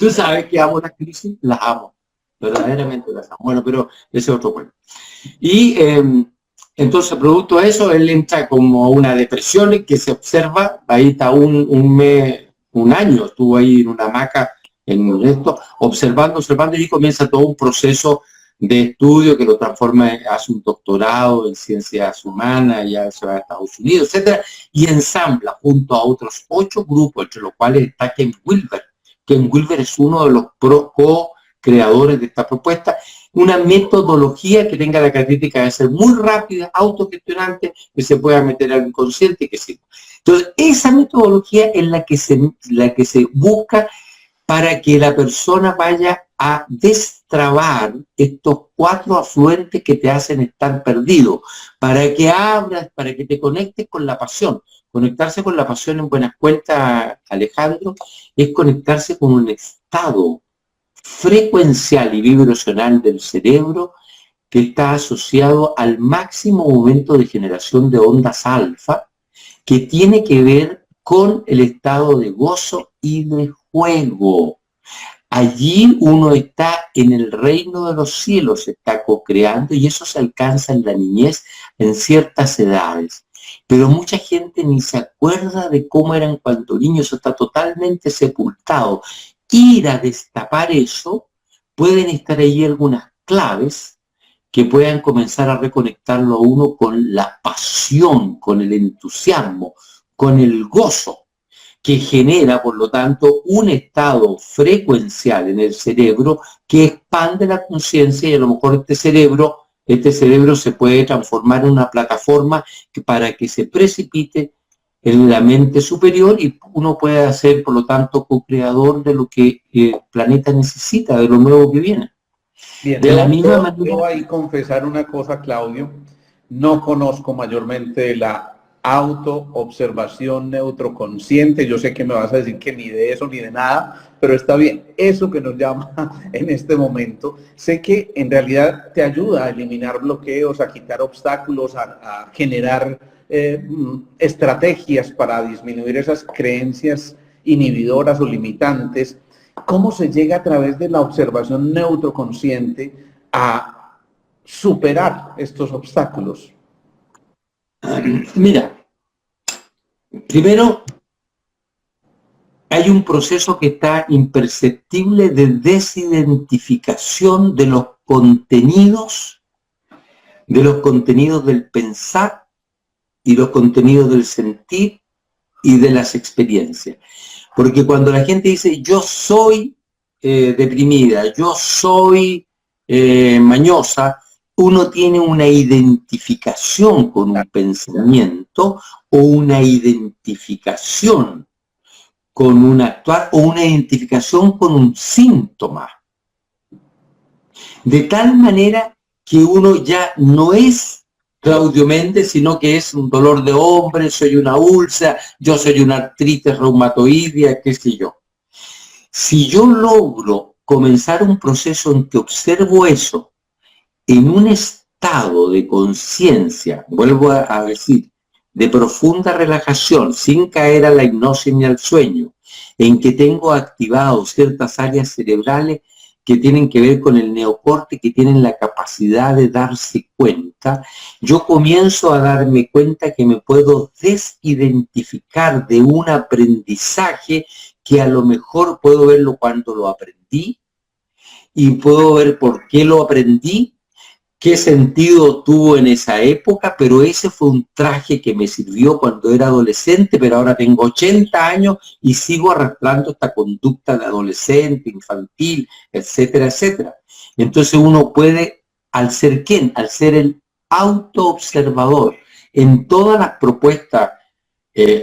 Speaker 2: Tú sabes que amo las crisis, las amo, verdaderamente las amo. Bueno, pero ese es otro juego. Y entonces, producto de eso, él entra como a una depresión que se observa, ahí está un mes, un año, estuvo ahí en una hamaca, en esto, observando, y comienza todo un proceso de estudio que lo transforma, hace un doctorado en ciencias humanas, ya se va a Estados Unidos, etcétera, y ensambla junto a otros 8 grupos, entre los cuales está Ken Wilber. Ken Wilber es uno de los co-creadores de esta propuesta, una metodología que tenga la característica de ser muy rápida, autogestionante, que se pueda meter al inconsciente, que sí. Entonces, esa metodología es la que se busca para que la persona vaya a destrabar estos 4 afluentes que te hacen estar perdido, para que abras, para que te conectes con la pasión. Conectarse con la pasión, en buenas cuentas, Alejandro, es conectarse con un estado frecuencial y vibracional del cerebro que está asociado al máximo momento de generación de ondas alfa, que tiene que ver con el estado de gozo y de juego. Allí uno está en el reino de los cielos, se está co-creando, y eso se alcanza en la niñez en ciertas edades. Pero mucha gente ni se acuerda de cómo eran cuando niños, eso está totalmente sepultado. Ir a destapar eso, pueden estar ahí algunas claves que puedan comenzar a reconectarlo a uno con la pasión, con el entusiasmo, con el gozo, que genera, por lo tanto, un estado frecuencial en el cerebro que expande la conciencia, y a lo mejor este cerebro se puede transformar en una plataforma para que se precipite en la mente superior y uno puede ser, por lo tanto, co-creador de lo que el planeta necesita, de lo nuevo que viene.
Speaker 1: Bien, de la misma manera, debo ahí confesar una cosa, Claudio. No conozco mayormente la autoobservación neutroconsciente. Yo sé que me vas a decir que ni de eso ni de nada, pero está bien. Eso que nos llama en este momento, sé que en realidad te ayuda a eliminar bloqueos, a quitar obstáculos, a generar estrategias para disminuir esas creencias inhibidoras o limitantes. ¿Cómo se llega a través de la observación neutroconsciente a superar estos obstáculos?
Speaker 2: Mira, primero hay un proceso que está imperceptible de desidentificación de los contenidos del pensar y los contenidos del sentir y de las experiencias. Porque cuando la gente dice yo soy deprimida, yo soy mañosa, uno tiene una identificación con un pensamiento o una identificación con un actuar o una identificación con un síntoma. De tal manera que uno ya no es Claudio Méndez, sino que es un dolor de hombre, soy una úlcera, yo soy una artritis reumatoidea, qué sé yo. Si yo logro comenzar un proceso en que observo eso en un estado de conciencia, vuelvo a decir, de profunda relajación, sin caer a la hipnosis ni al sueño, en que tengo activados ciertas áreas cerebrales que tienen que ver con el neocorte, que tienen la capacidad de darse cuenta, yo comienzo a darme cuenta que me puedo desidentificar de un aprendizaje que a lo mejor puedo verlo cuando lo aprendí y puedo ver por qué lo aprendí, qué sentido tuvo en esa época, pero ese fue un traje que me sirvió cuando era adolescente, pero ahora tengo 80 años y sigo arrastrando esta conducta de adolescente, infantil, etcétera, etcétera. Entonces uno puede, al ser ¿quién? Al ser el autoobservador. En todas las propuestas,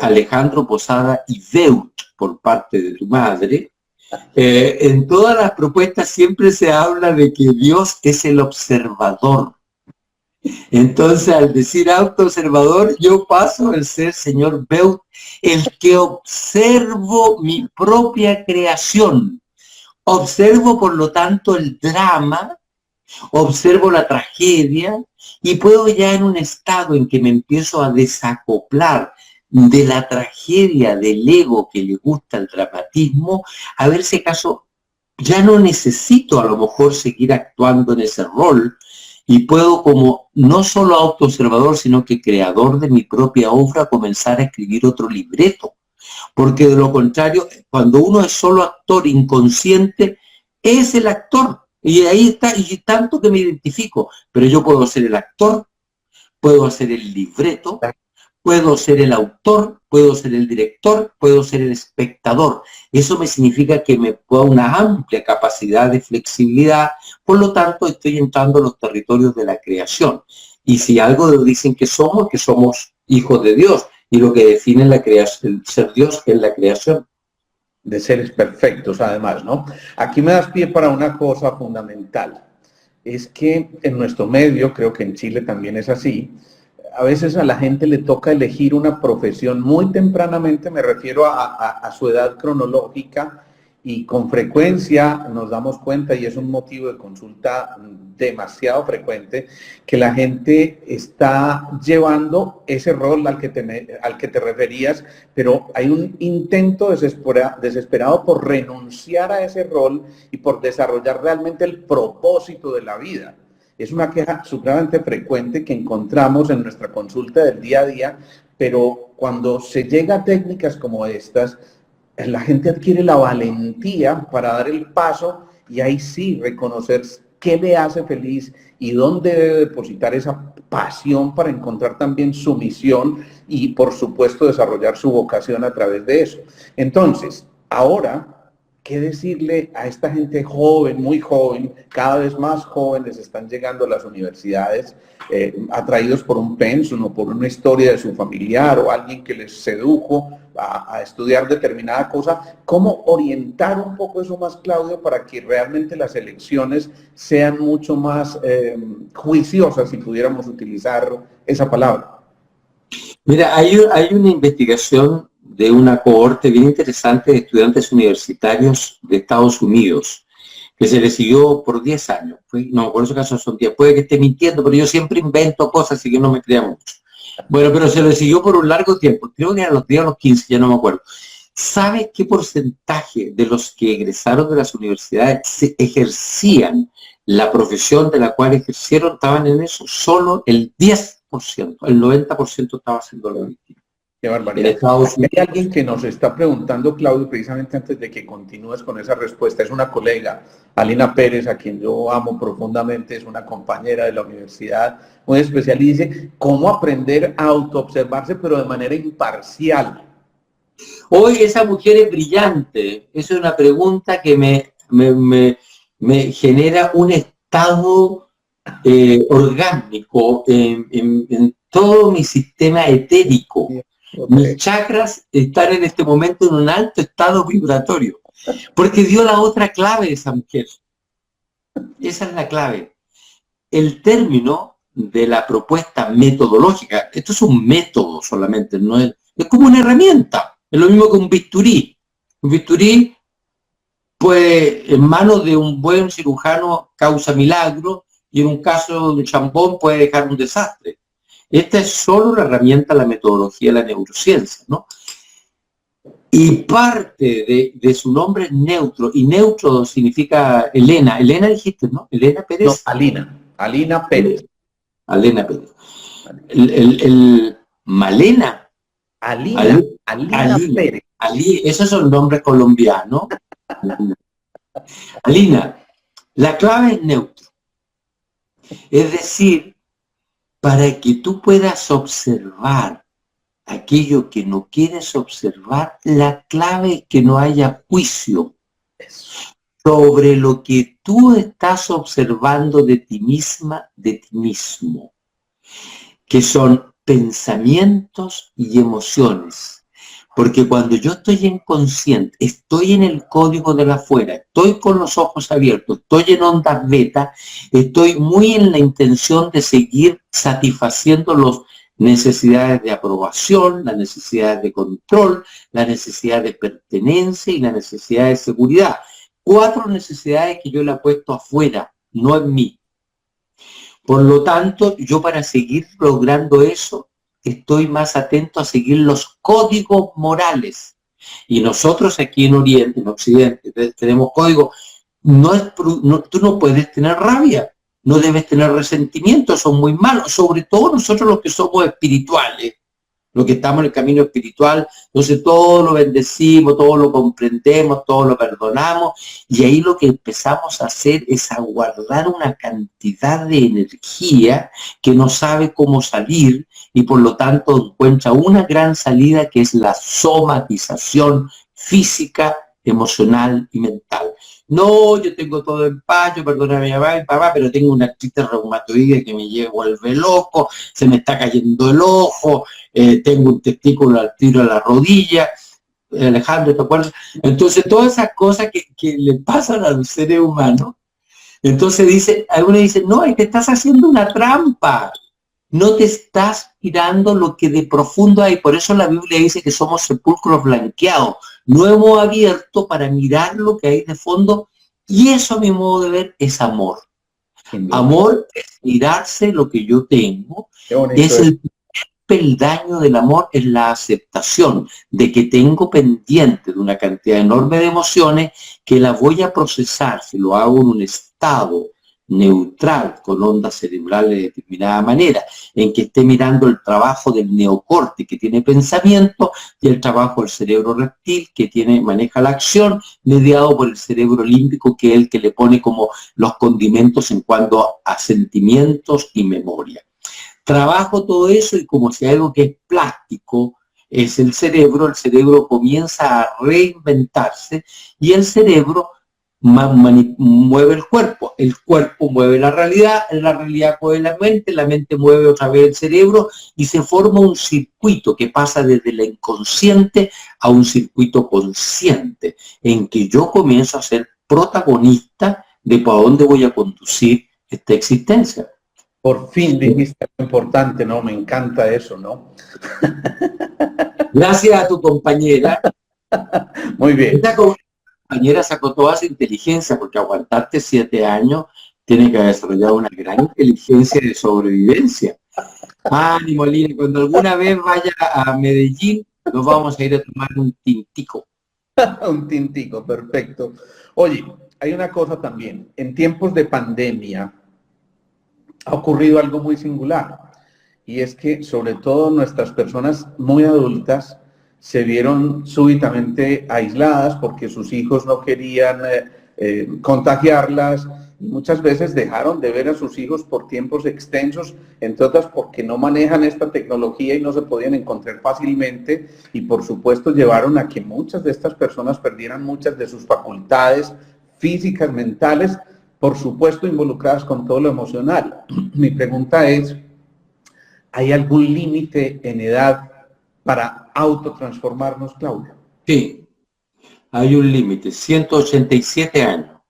Speaker 2: Alejandro Posada y Beut, por parte de tu madre, en todas las propuestas siempre se habla de que Dios es el observador. Entonces, al decir autoobservador, yo paso a ser, señor Beut, el que observo mi propia creación. Observo, por lo tanto, el drama, observo la tragedia y puedo ya en un estado en que me empiezo a desacoplar de la tragedia del ego que le gusta el dramatismo, a ver si acaso ya no necesito a lo mejor seguir actuando en ese rol y puedo como no solo autoobservador, sino que creador de mi propia obra comenzar a escribir otro libreto. Porque de lo contrario, cuando uno es solo actor inconsciente, es el actor. Y ahí está, y tanto que me identifico. Pero yo puedo ser el actor, puedo hacer el libreto, puedo ser el autor, puedo ser el director, puedo ser el espectador. Eso me significa que me puedo una amplia capacidad de flexibilidad, por lo tanto estoy entrando en los territorios de la creación. Y si algo dicen que somos hijos de Dios, y lo que define la creación, el ser Dios, es la creación.
Speaker 1: De seres perfectos, además, ¿no? Aquí me das pie para una cosa fundamental. Es que en nuestro medio, creo que en Chile también es así, a veces a la gente le toca elegir una profesión muy tempranamente, me refiero a su edad cronológica, y con frecuencia nos damos cuenta, y es un motivo de consulta demasiado frecuente, que la gente está llevando ese rol al que te referías, pero hay un intento desesperado por renunciar a ese rol y por desarrollar realmente el propósito de la vida. Es una queja supremamente frecuente que encontramos en nuestra consulta del día a día, pero cuando se llega a técnicas como estas, la gente adquiere la valentía para dar el paso y ahí sí reconocer qué le hace feliz y dónde debe depositar esa pasión para encontrar también su misión y, por supuesto, desarrollar su vocación a través de eso. Entonces, ahora, ¿qué decirle a esta gente joven, muy joven, cada vez más jóvenes están llegando a las universidades, atraídos por un pensum o por una historia de su familiar o alguien que les sedujo a estudiar determinada cosa? ¿Cómo orientar un poco eso más, Claudio, para que realmente las elecciones sean mucho más juiciosas, si pudiéramos utilizar esa palabra?
Speaker 2: Mira, hay una investigación de una cohorte bien interesante de estudiantes universitarios de Estados Unidos, que se le siguió por 10 años. No, por esos casos son 10. Puede que esté mintiendo, pero yo siempre invento cosas, así que no me crea mucho. Bueno, pero se le siguió por un largo tiempo. Creo que eran los 10 o los 15, ya no me acuerdo. ¿Sabes qué porcentaje de los que egresaron de las universidades se ejercían la profesión de la cual ejercieron, estaban en eso? Solo el 10%, el 90% estaba haciendo lo mismo.
Speaker 1: Qué barbaridad. Hay alguien que nos está preguntando, Claudio, precisamente antes de que continúes con esa respuesta. Es una colega, Alina Pérez, a quien yo amo profundamente, es una compañera de la universidad, muy especial, y dice, ¿cómo aprender a autoobservarse, pero de manera imparcial?
Speaker 2: Hoy esa mujer es brillante. Esa es una pregunta que me genera un estado orgánico en todo mi sistema etérico. Okay. Mis chakras están en este momento en un alto estado vibratorio, porque dio la otra clave de esa mujer. Esa es la clave. El término de la propuesta metodológica, esto es un método solamente, no es como una herramienta, es lo mismo que un bisturí. Un bisturí, pues, en manos de un buen cirujano causa milagro, y en un caso de un champón puede dejar un desastre. Esta es solo una herramienta de la metodología de la neurociencia, ¿no? Y parte de su nombre es neutro, y neutro significa Elena. Elena dijiste, ¿no? Elena Pérez. No,
Speaker 1: Alina Pérez.
Speaker 2: Alina Pérez. El Malena.
Speaker 1: Alina Pérez.
Speaker 2: Esos son nombres colombianos. Alina, la clave es neutro. Es decir, para que tú puedas observar aquello que no quieres observar, la clave es que no haya juicio sobre lo que tú estás observando de ti misma, de ti mismo, que son pensamientos y emociones. Porque cuando yo estoy inconsciente, estoy en el código de la afuera, estoy con los ojos abiertos, estoy en ondas beta, estoy muy en la intención de seguir satisfaciendo las necesidades de aprobación, las necesidades de control, la necesidad de pertenencia y la necesidad de seguridad. 4 necesidades que yo le he puesto afuera, no en mí. Por lo tanto, yo para seguir logrando eso, estoy más atento a seguir los códigos morales. Y nosotros aquí en Oriente, en Occidente, tenemos códigos tú no puedes tener rabia, no debes tener resentimiento, son muy malos, sobre todo nosotros los que somos espirituales, los que estamos en el camino espiritual, entonces todo lo bendecimos, todo lo comprendemos, todo lo perdonamos, y ahí lo que empezamos a hacer es a guardar una cantidad de energía que no sabe cómo salir, y por lo tanto encuentra una gran salida que es la somatización física, emocional y mental. No, yo tengo todo en paz, yo perdono a mi mamá y papá, pero tengo una artritis reumatoide que me vuelve loco, se me está cayendo el ojo, tengo un testículo al tiro a la rodilla, Alejandro, ¿te acuerdas? Entonces, todas esas cosas que le pasan a los seres humanos, entonces dice, algunos dicen, no, es que estás haciendo una trampa, no te estás mirando lo que de profundo hay, por eso la Biblia dice que somos sepulcros blanqueados, no hemos abierto para mirar lo que hay de fondo, y eso a mi modo de ver es amor. Amor es mirarse lo que yo tengo, es el peldaño del amor, es la aceptación de que tengo pendiente de una cantidad enorme de emociones que la voy a procesar, si lo hago en un estado neutral, con ondas cerebrales de determinada manera, en que esté mirando el trabajo del neocorte que tiene pensamiento y el trabajo del cerebro reptil que maneja la acción, mediado por el cerebro límbico, que es el que le pone como los condimentos en cuanto a sentimientos y memoria. Trabajo todo eso y como si algo que es plástico es el cerebro comienza a reinventarse y el cerebro mueve el cuerpo mueve la realidad mueve la mente mueve otra vez el cerebro y se forma un circuito que pasa desde la inconsciente a un circuito consciente, en que yo comienzo a ser protagonista de para dónde voy a conducir esta existencia.
Speaker 1: Por fin dijiste algo importante, ¿no? Me encanta eso, ¿no?
Speaker 2: Gracias a tu compañera.
Speaker 1: Muy bien.
Speaker 2: Esta compañera sacó toda su inteligencia, porque aguantarte 7 años tiene que haber desarrollado una gran inteligencia de sobrevivencia. Ánimo, Lina, cuando alguna vez vaya a Medellín, nos vamos a ir a tomar un tintico.
Speaker 1: Un tintico, perfecto. Oye, hay una cosa también. En tiempos de pandemia ha ocurrido algo muy singular, y es que sobre todo nuestras personas muy adultas se vieron súbitamente aisladas porque sus hijos no querían contagiarlas, y muchas veces dejaron de ver a sus hijos por tiempos extensos, entre otras porque no manejan esta tecnología y no se podían encontrar fácilmente, y por supuesto llevaron a que muchas de estas personas perdieran muchas de sus facultades físicas, mentales, por supuesto involucradas con todo lo emocional. Mi pregunta es, ¿hay algún límite en edad para autotransformarnos, Claudio?
Speaker 2: Sí, hay un límite, 187 años.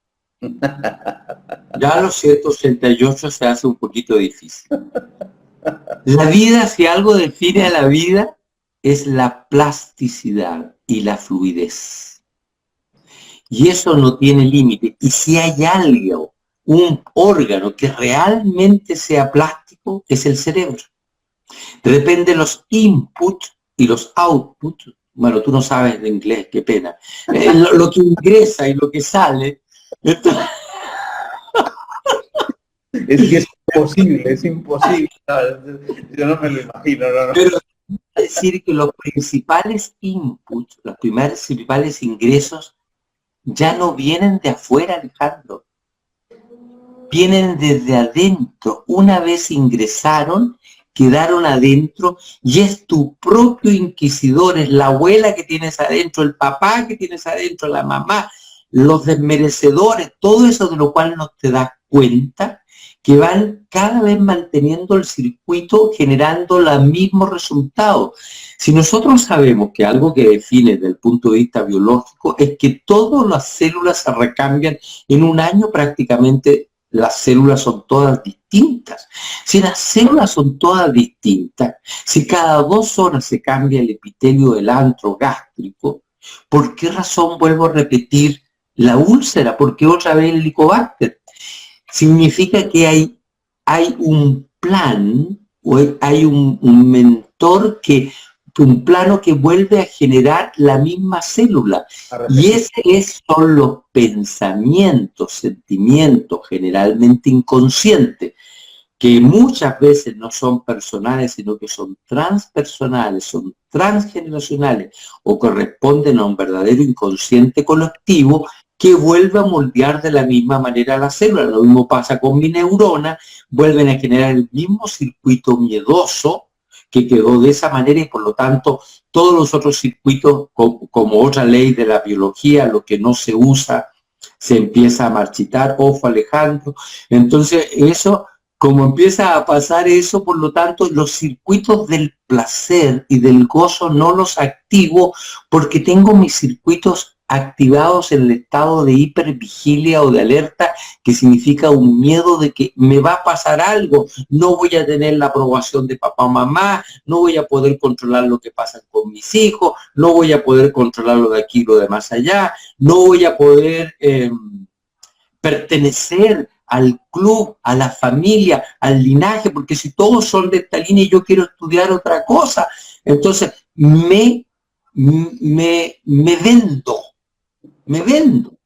Speaker 2: Ya a los 188 se hace un poquito difícil. La vida, si algo define a la vida, es la plasticidad y la fluidez. Y eso no tiene límite. Y si hay algo, un órgano que realmente sea plástico, es el cerebro. De repente los inputs y los outputs, bueno, tú no sabes de inglés, qué pena, lo que ingresa y lo que sale. Entonces...
Speaker 1: Es que es imposible. Yo no me lo imagino. No.
Speaker 2: Pero es decir que los principales inputs, los principales ingresos, ya no vienen de afuera, Alejandro. Vienen desde adentro. Una vez ingresaron, quedaron adentro y es tu propio inquisidor, es la abuela que tienes adentro, el papá que tienes adentro, la mamá, los desmerecedores, todo eso de lo cual no te das cuenta, que van cada vez manteniendo el circuito, generando los mismos resultados. Si nosotros sabemos que algo que define desde el punto de vista biológico es que todas las células se recambian en un año, prácticamente las células son todas distintas. Si las células son todas distintas, si cada 2 horas se cambia el epitelio del antro gástrico, ¿por qué razón vuelvo a repetir la úlcera? ¿Por qué otra vez el Helicobacter? Significa que hay un plan, o hay un mentor que un plano que vuelve a generar la misma célula. Y son los pensamientos, sentimientos generalmente inconscientes, que muchas veces no son personales, sino que son transpersonales, son transgeneracionales o corresponden a un verdadero inconsciente colectivo que vuelve a moldear de la misma manera la célula. Lo mismo pasa con mi neurona, vuelven a generar el mismo circuito miedoso que quedó de esa manera y por lo tanto todos los otros circuitos, como otra ley de la biología, lo que no se usa se empieza a marchitar. Ojo, Alejandro. Entonces eso, como empieza a pasar eso, por lo tanto los circuitos del placer y del gozo no los activo porque tengo mis circuitos activados en el estado de hipervigilia o de alerta, que significa un miedo de que me va a pasar algo, no voy a tener la aprobación de papá o mamá, no voy a poder controlar lo que pasa con mis hijos, no voy a poder controlar lo de aquí, lo de más allá, no voy a poder pertenecer al club, a la familia, al linaje, porque si todos son de esta línea y yo quiero estudiar otra cosa, entonces me vendo.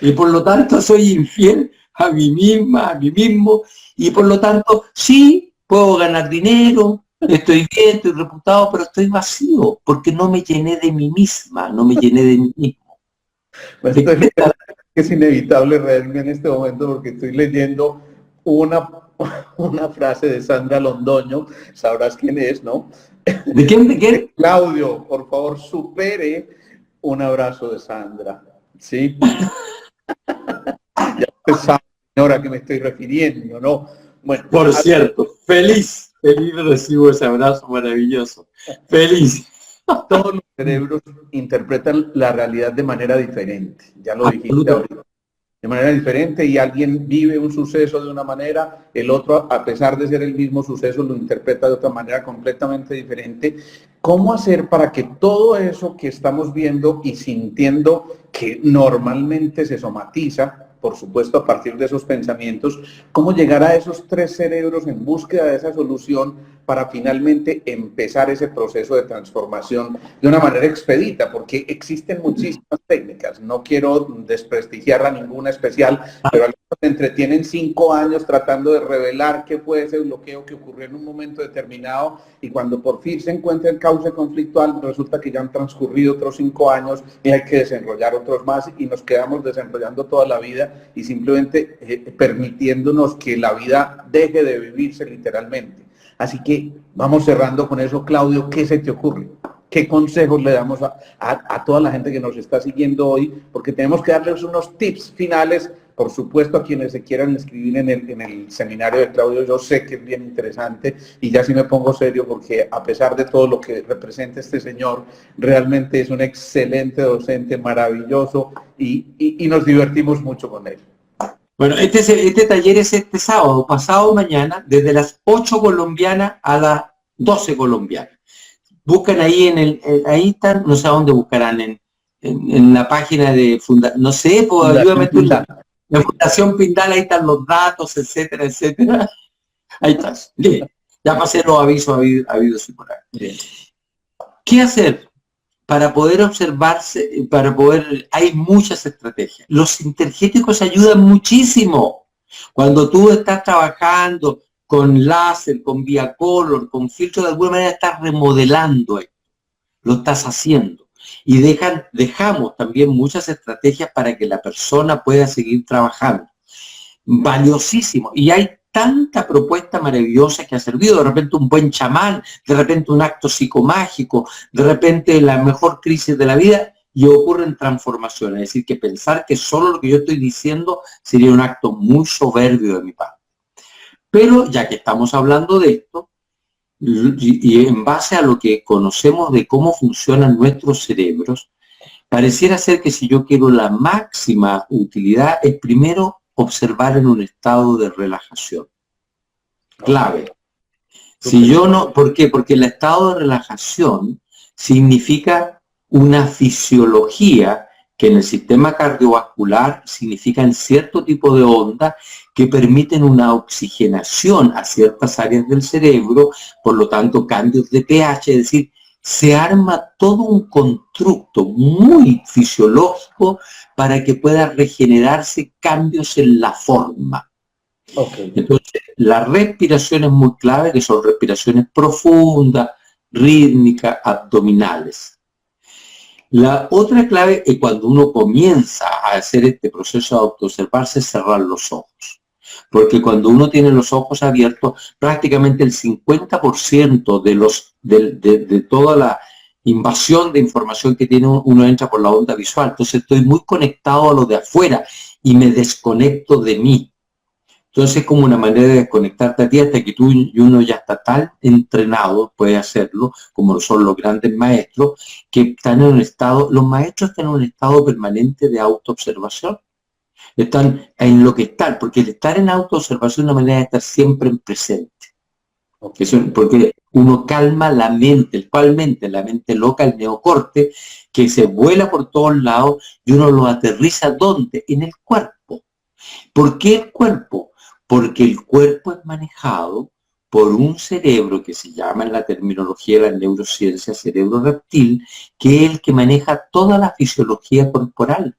Speaker 2: Y por lo tanto soy infiel a mí misma, a mí mismo, y por lo tanto sí, puedo ganar dinero, estoy bien, estoy reputado, pero estoy vacío, porque no me llené de mí misma, no me llené de mí mismo.
Speaker 1: Pues es inevitable reírme en este momento porque estoy leyendo una frase de Sandra Londoño, sabrás quién es, ¿no?
Speaker 2: ¿De quién? ¿De quién?
Speaker 1: Claudio, por favor, supere un abrazo de Sandra, ¿sí? Ya usted sabe, señora, a qué me estoy refiriendo, ¿no?
Speaker 2: Bueno, por cierto, feliz recibo ese abrazo maravilloso. Feliz.
Speaker 1: Todos los cerebros interpretan la realidad de manera diferente, ya lo dijiste ahorita. De manera diferente, y alguien vive un suceso de una manera, el otro, a pesar de ser el mismo suceso, lo interpreta de otra manera completamente diferente. ¿Cómo hacer para que todo eso que estamos viendo y sintiendo, que normalmente se somatiza, por supuesto a partir de esos pensamientos, cómo llegar a esos tres cerebros en búsqueda de esa solución para finalmente empezar ese proceso de transformación de una manera expedita? Porque existen muchísimas técnicas, no quiero desprestigiar a ninguna especial, pero algunos se entretienen 5 años tratando de revelar qué fue ese bloqueo que ocurrió en un momento determinado, y cuando por fin se encuentra el cauce conflictual, resulta que ya han transcurrido otros 5 años y hay que desenrollar otros más, y nos quedamos desenrollando toda la vida y simplemente permitiéndonos que la vida deje de vivirse literalmente. Así que vamos cerrando con eso. Claudio, ¿qué se te ocurre? ¿Qué consejos le damos a toda la gente que nos está siguiendo hoy? Porque tenemos que darles unos tips finales, por supuesto, a quienes se quieran inscribir en el seminario de Claudio. Yo sé que es bien interesante, y ya sí me pongo serio porque a pesar de todo lo que representa este señor, realmente es un excelente docente, maravilloso, y nos divertimos mucho con él.
Speaker 2: Bueno, este taller es este sábado, pasado mañana, desde las 8 colombianas a las 12 colombianas. Buscan ahí ahí están, no sé a dónde buscarán, en la página de no sé, pues ayúdame tú, la Fundación Pindal, ahí están los datos, etcétera, etcétera. Ahí estás. Bien. Ya pasé los avisos habidos y por ahí. ¿Qué hacer? Para poder observarse, hay muchas estrategias. Los sintergéticos ayudan muchísimo. Cuando tú estás trabajando con láser, con vía color, con filtro, de alguna manera estás remodelando esto. Lo estás haciendo. Y dejamos también muchas estrategias para que la persona pueda seguir trabajando. Valiosísimo. Y hay tanta propuesta maravillosa que ha servido, de repente un buen chamán, de repente un acto psicomágico, de repente la mejor crisis de la vida, y ocurren transformaciones. Es decir, que pensar que solo lo que yo estoy diciendo sería un acto muy soberbio de mi parte. Pero ya que estamos hablando de esto, y en base a lo que conocemos de cómo funcionan nuestros cerebros, pareciera ser que si yo quiero la máxima utilidad, es primero observar en un estado de relajación. Clave. Si yo no, ¿por qué? Porque el estado de relajación significa una fisiología que en el sistema cardiovascular significan cierto tipo de ondas que permiten una oxigenación a ciertas áreas del cerebro, por lo tanto cambios de pH, es decir, se arma todo un constructo muy fisiológico para que pueda regenerarse cambios en la forma.
Speaker 1: Ok.
Speaker 2: Entonces, la respiración es muy clave, que son respiraciones profundas, rítmicas, abdominales. La otra clave es cuando uno comienza a hacer este proceso de autoobservarse, es cerrar los ojos. Porque cuando uno tiene los ojos abiertos, prácticamente el 50% de toda la invasión de información que tiene uno entra por la onda visual. Entonces estoy muy conectado a lo de afuera y me desconecto de mí. Entonces es como una manera de desconectarte a ti hasta que tú y uno ya está tan entrenado, puede hacerlo, como lo son los grandes maestros, que están en un estado, los maestros están en un estado permanente de autoobservación. Están en lo que están, porque el estar en autoobservación es una manera de estar siempre en presente. Porque uno calma la mente, la mente loca, el neocorte, que se vuela por todos lados y uno lo aterriza ¿dónde? En el cuerpo. ¿Por qué el cuerpo? Porque el cuerpo es manejado por un cerebro que se llama en la terminología de la neurociencia cerebro reptil, que es el que maneja toda la fisiología corporal.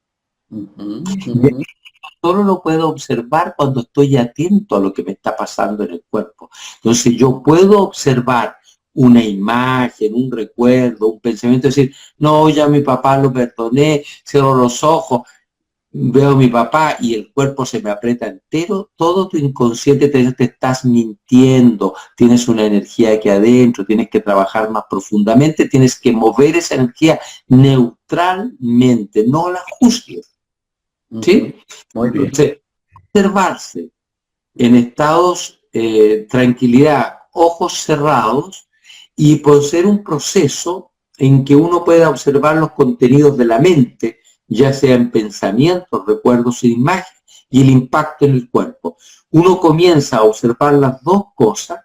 Speaker 2: Solo lo puedo observar cuando estoy atento a lo que me está pasando en el cuerpo. Entonces yo puedo observar una imagen, un recuerdo, un pensamiento, decir, no, ya mi papá lo perdoné, cierro los ojos, veo a mi papá y el cuerpo se me aprieta entero, todo tu inconsciente te estás mintiendo, tienes una energía aquí adentro, tienes que trabajar más profundamente, tienes que mover esa energía neutralmente, no la juzgues. ¿Sí?
Speaker 1: Muy bien.
Speaker 2: Entonces, observarse en estados tranquilidad, ojos cerrados, y por ser un proceso en que uno pueda observar los contenidos de la mente, ya sea en pensamientos, recuerdos e imágenes, y el impacto en el cuerpo. Uno comienza a observar las dos cosas,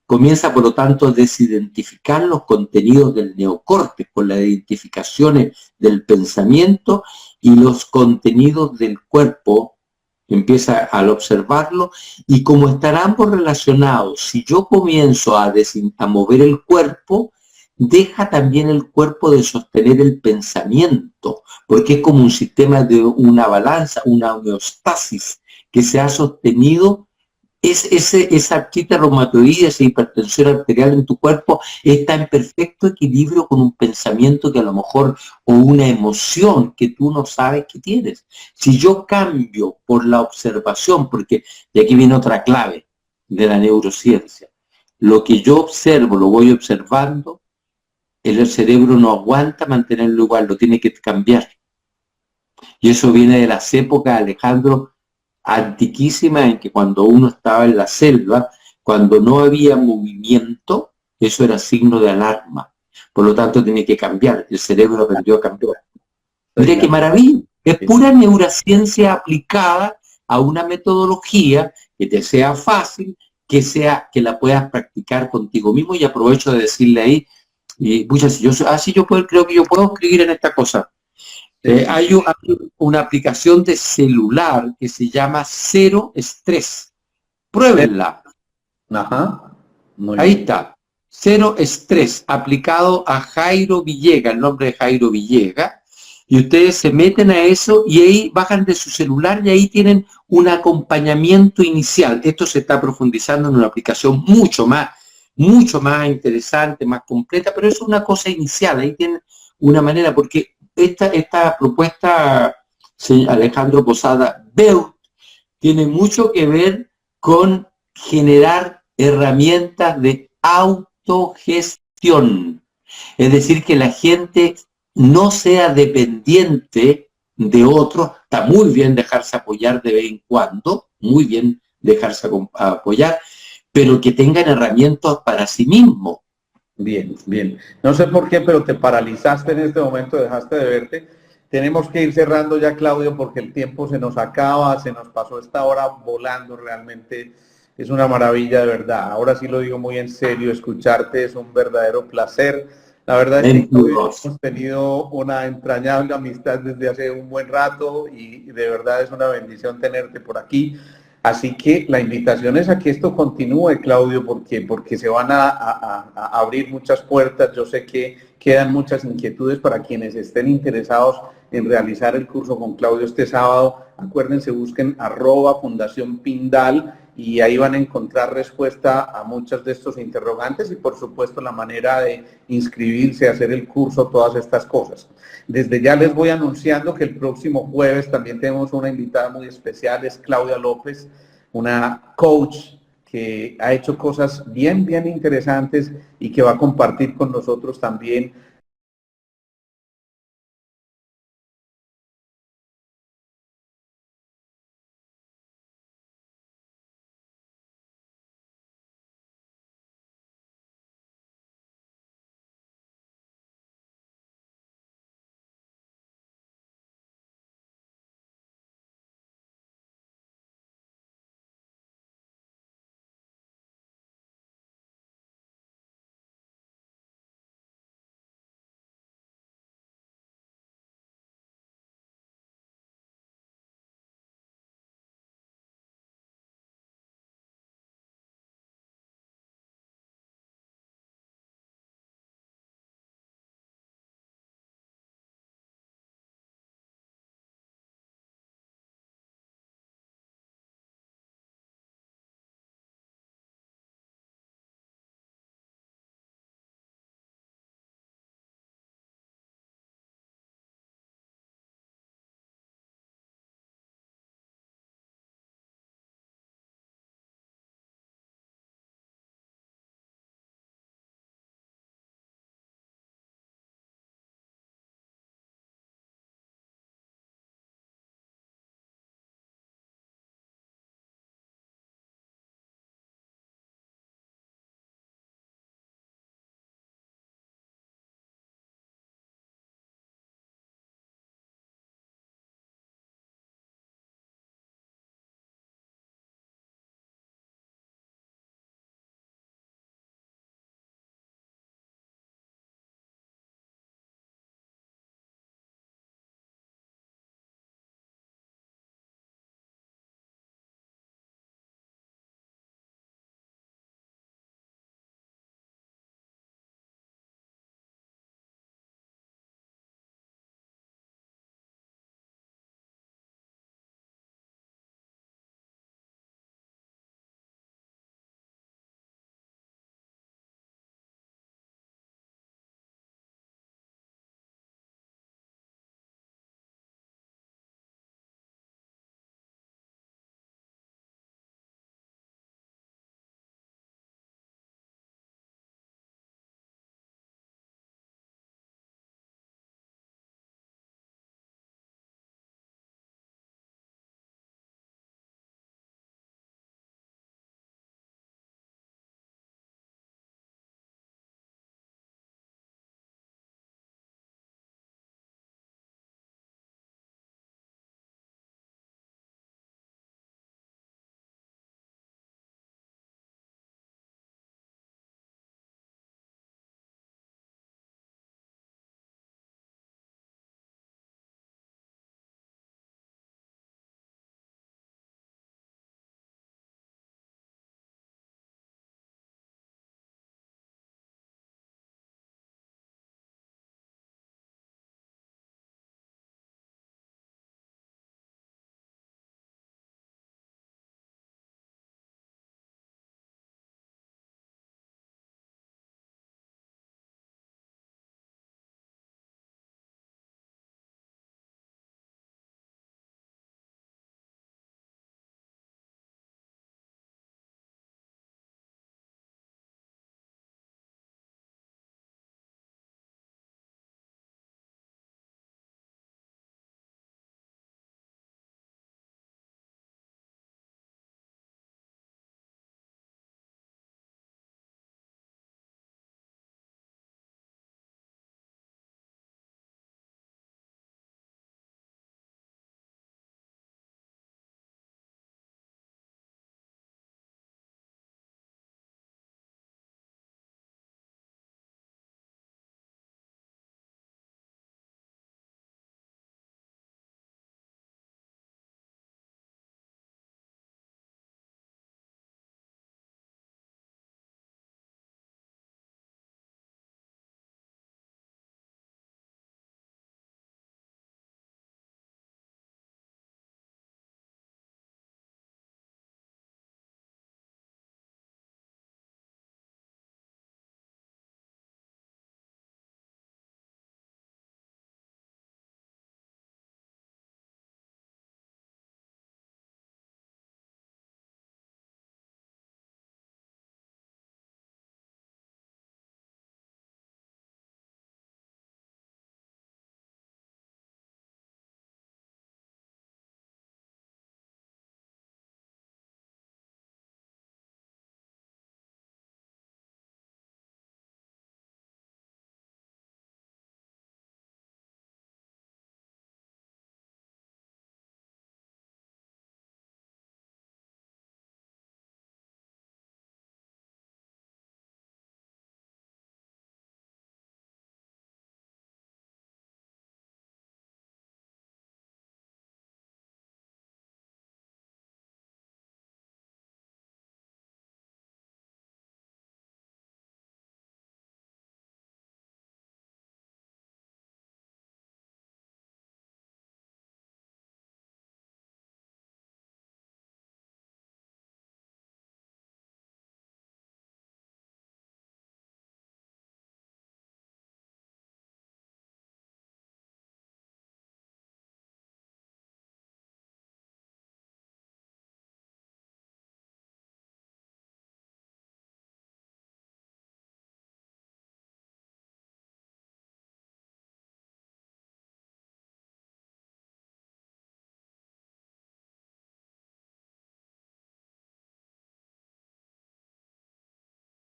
Speaker 2: comienza por lo tanto a desidentificar los contenidos del neocórtex con las identificaciones del pensamiento y los contenidos del cuerpo, empieza al observarlo, y como están ambos relacionados, si yo comienzo a mover el cuerpo, deja también el cuerpo de sostener el pensamiento, porque es como un sistema de una balanza, una homeostasis que se ha sostenido. Esa artritis reumatoide, esa hipertensión arterial en tu cuerpo está en perfecto equilibrio con un pensamiento que a lo mejor, o una emoción que tú no sabes que tienes. Si yo cambio por la observación, porque, y aquí viene otra clave de la neurociencia, lo que yo observo, lo voy observando, el cerebro no aguanta mantenerlo igual, lo tiene que cambiar. Y eso viene de las épocas, Alejandro, antiquísima, en que cuando uno estaba en la selva, cuando no había movimiento, eso era signo de alarma. Por lo tanto, tiene que cambiar. El cerebro aprendió a cambiar. Mira qué maravilla. Es pura neurociencia aplicada a una metodología que te sea fácil, que la puedas practicar contigo mismo. Y aprovecho de decirle ahí, y pucha, creo que yo puedo escribir en esta cosa. Hay una aplicación de celular que se llama Cero Estrés. Pruébenla.
Speaker 1: Ajá.
Speaker 2: Ahí está. Cero Estrés, aplicado a Jairo Villega, el nombre de Jairo Villega. Y ustedes se meten a eso y ahí bajan de su celular y ahí tienen un acompañamiento inicial. Esto se está profundizando en una aplicación mucho más interesante, más completa, pero es una cosa inicial. Ahí tienen una manera, porque esta propuesta, Alejandro Posada, Beut, tiene mucho que ver con generar herramientas de autogestión. Es decir, que la gente no sea dependiente de otros. Está muy bien dejarse apoyar de vez en cuando, muy bien dejarse apoyar, pero que tengan herramientas para sí mismo.
Speaker 1: Bien, bien. No sé por qué, pero te paralizaste en este momento, dejaste de verte. Tenemos que ir cerrando ya, Claudio, porque el tiempo se nos acaba, se nos pasó esta hora volando realmente. Es una maravilla, de verdad. Ahora sí lo digo muy en serio, escucharte es un verdadero placer. La verdad es que hemos tenido una entrañable amistad desde hace un buen rato y de verdad es una bendición tenerte por aquí. Así que la invitación es a que esto continúe, Claudio, porque se van a abrir muchas puertas. Yo sé que quedan muchas inquietudes para quienes estén interesados en realizar el curso con Claudio este sábado. Acuérdense, busquen @Fundación Pindal y ahí van a encontrar respuesta a muchos de estos interrogantes y por supuesto la manera de inscribirse, hacer el curso, todas estas cosas. Desde ya les voy anunciando que el próximo jueves también tenemos una invitada muy especial, es Claudia López, una coach que ha hecho cosas bien interesantes y que va a compartir con nosotros también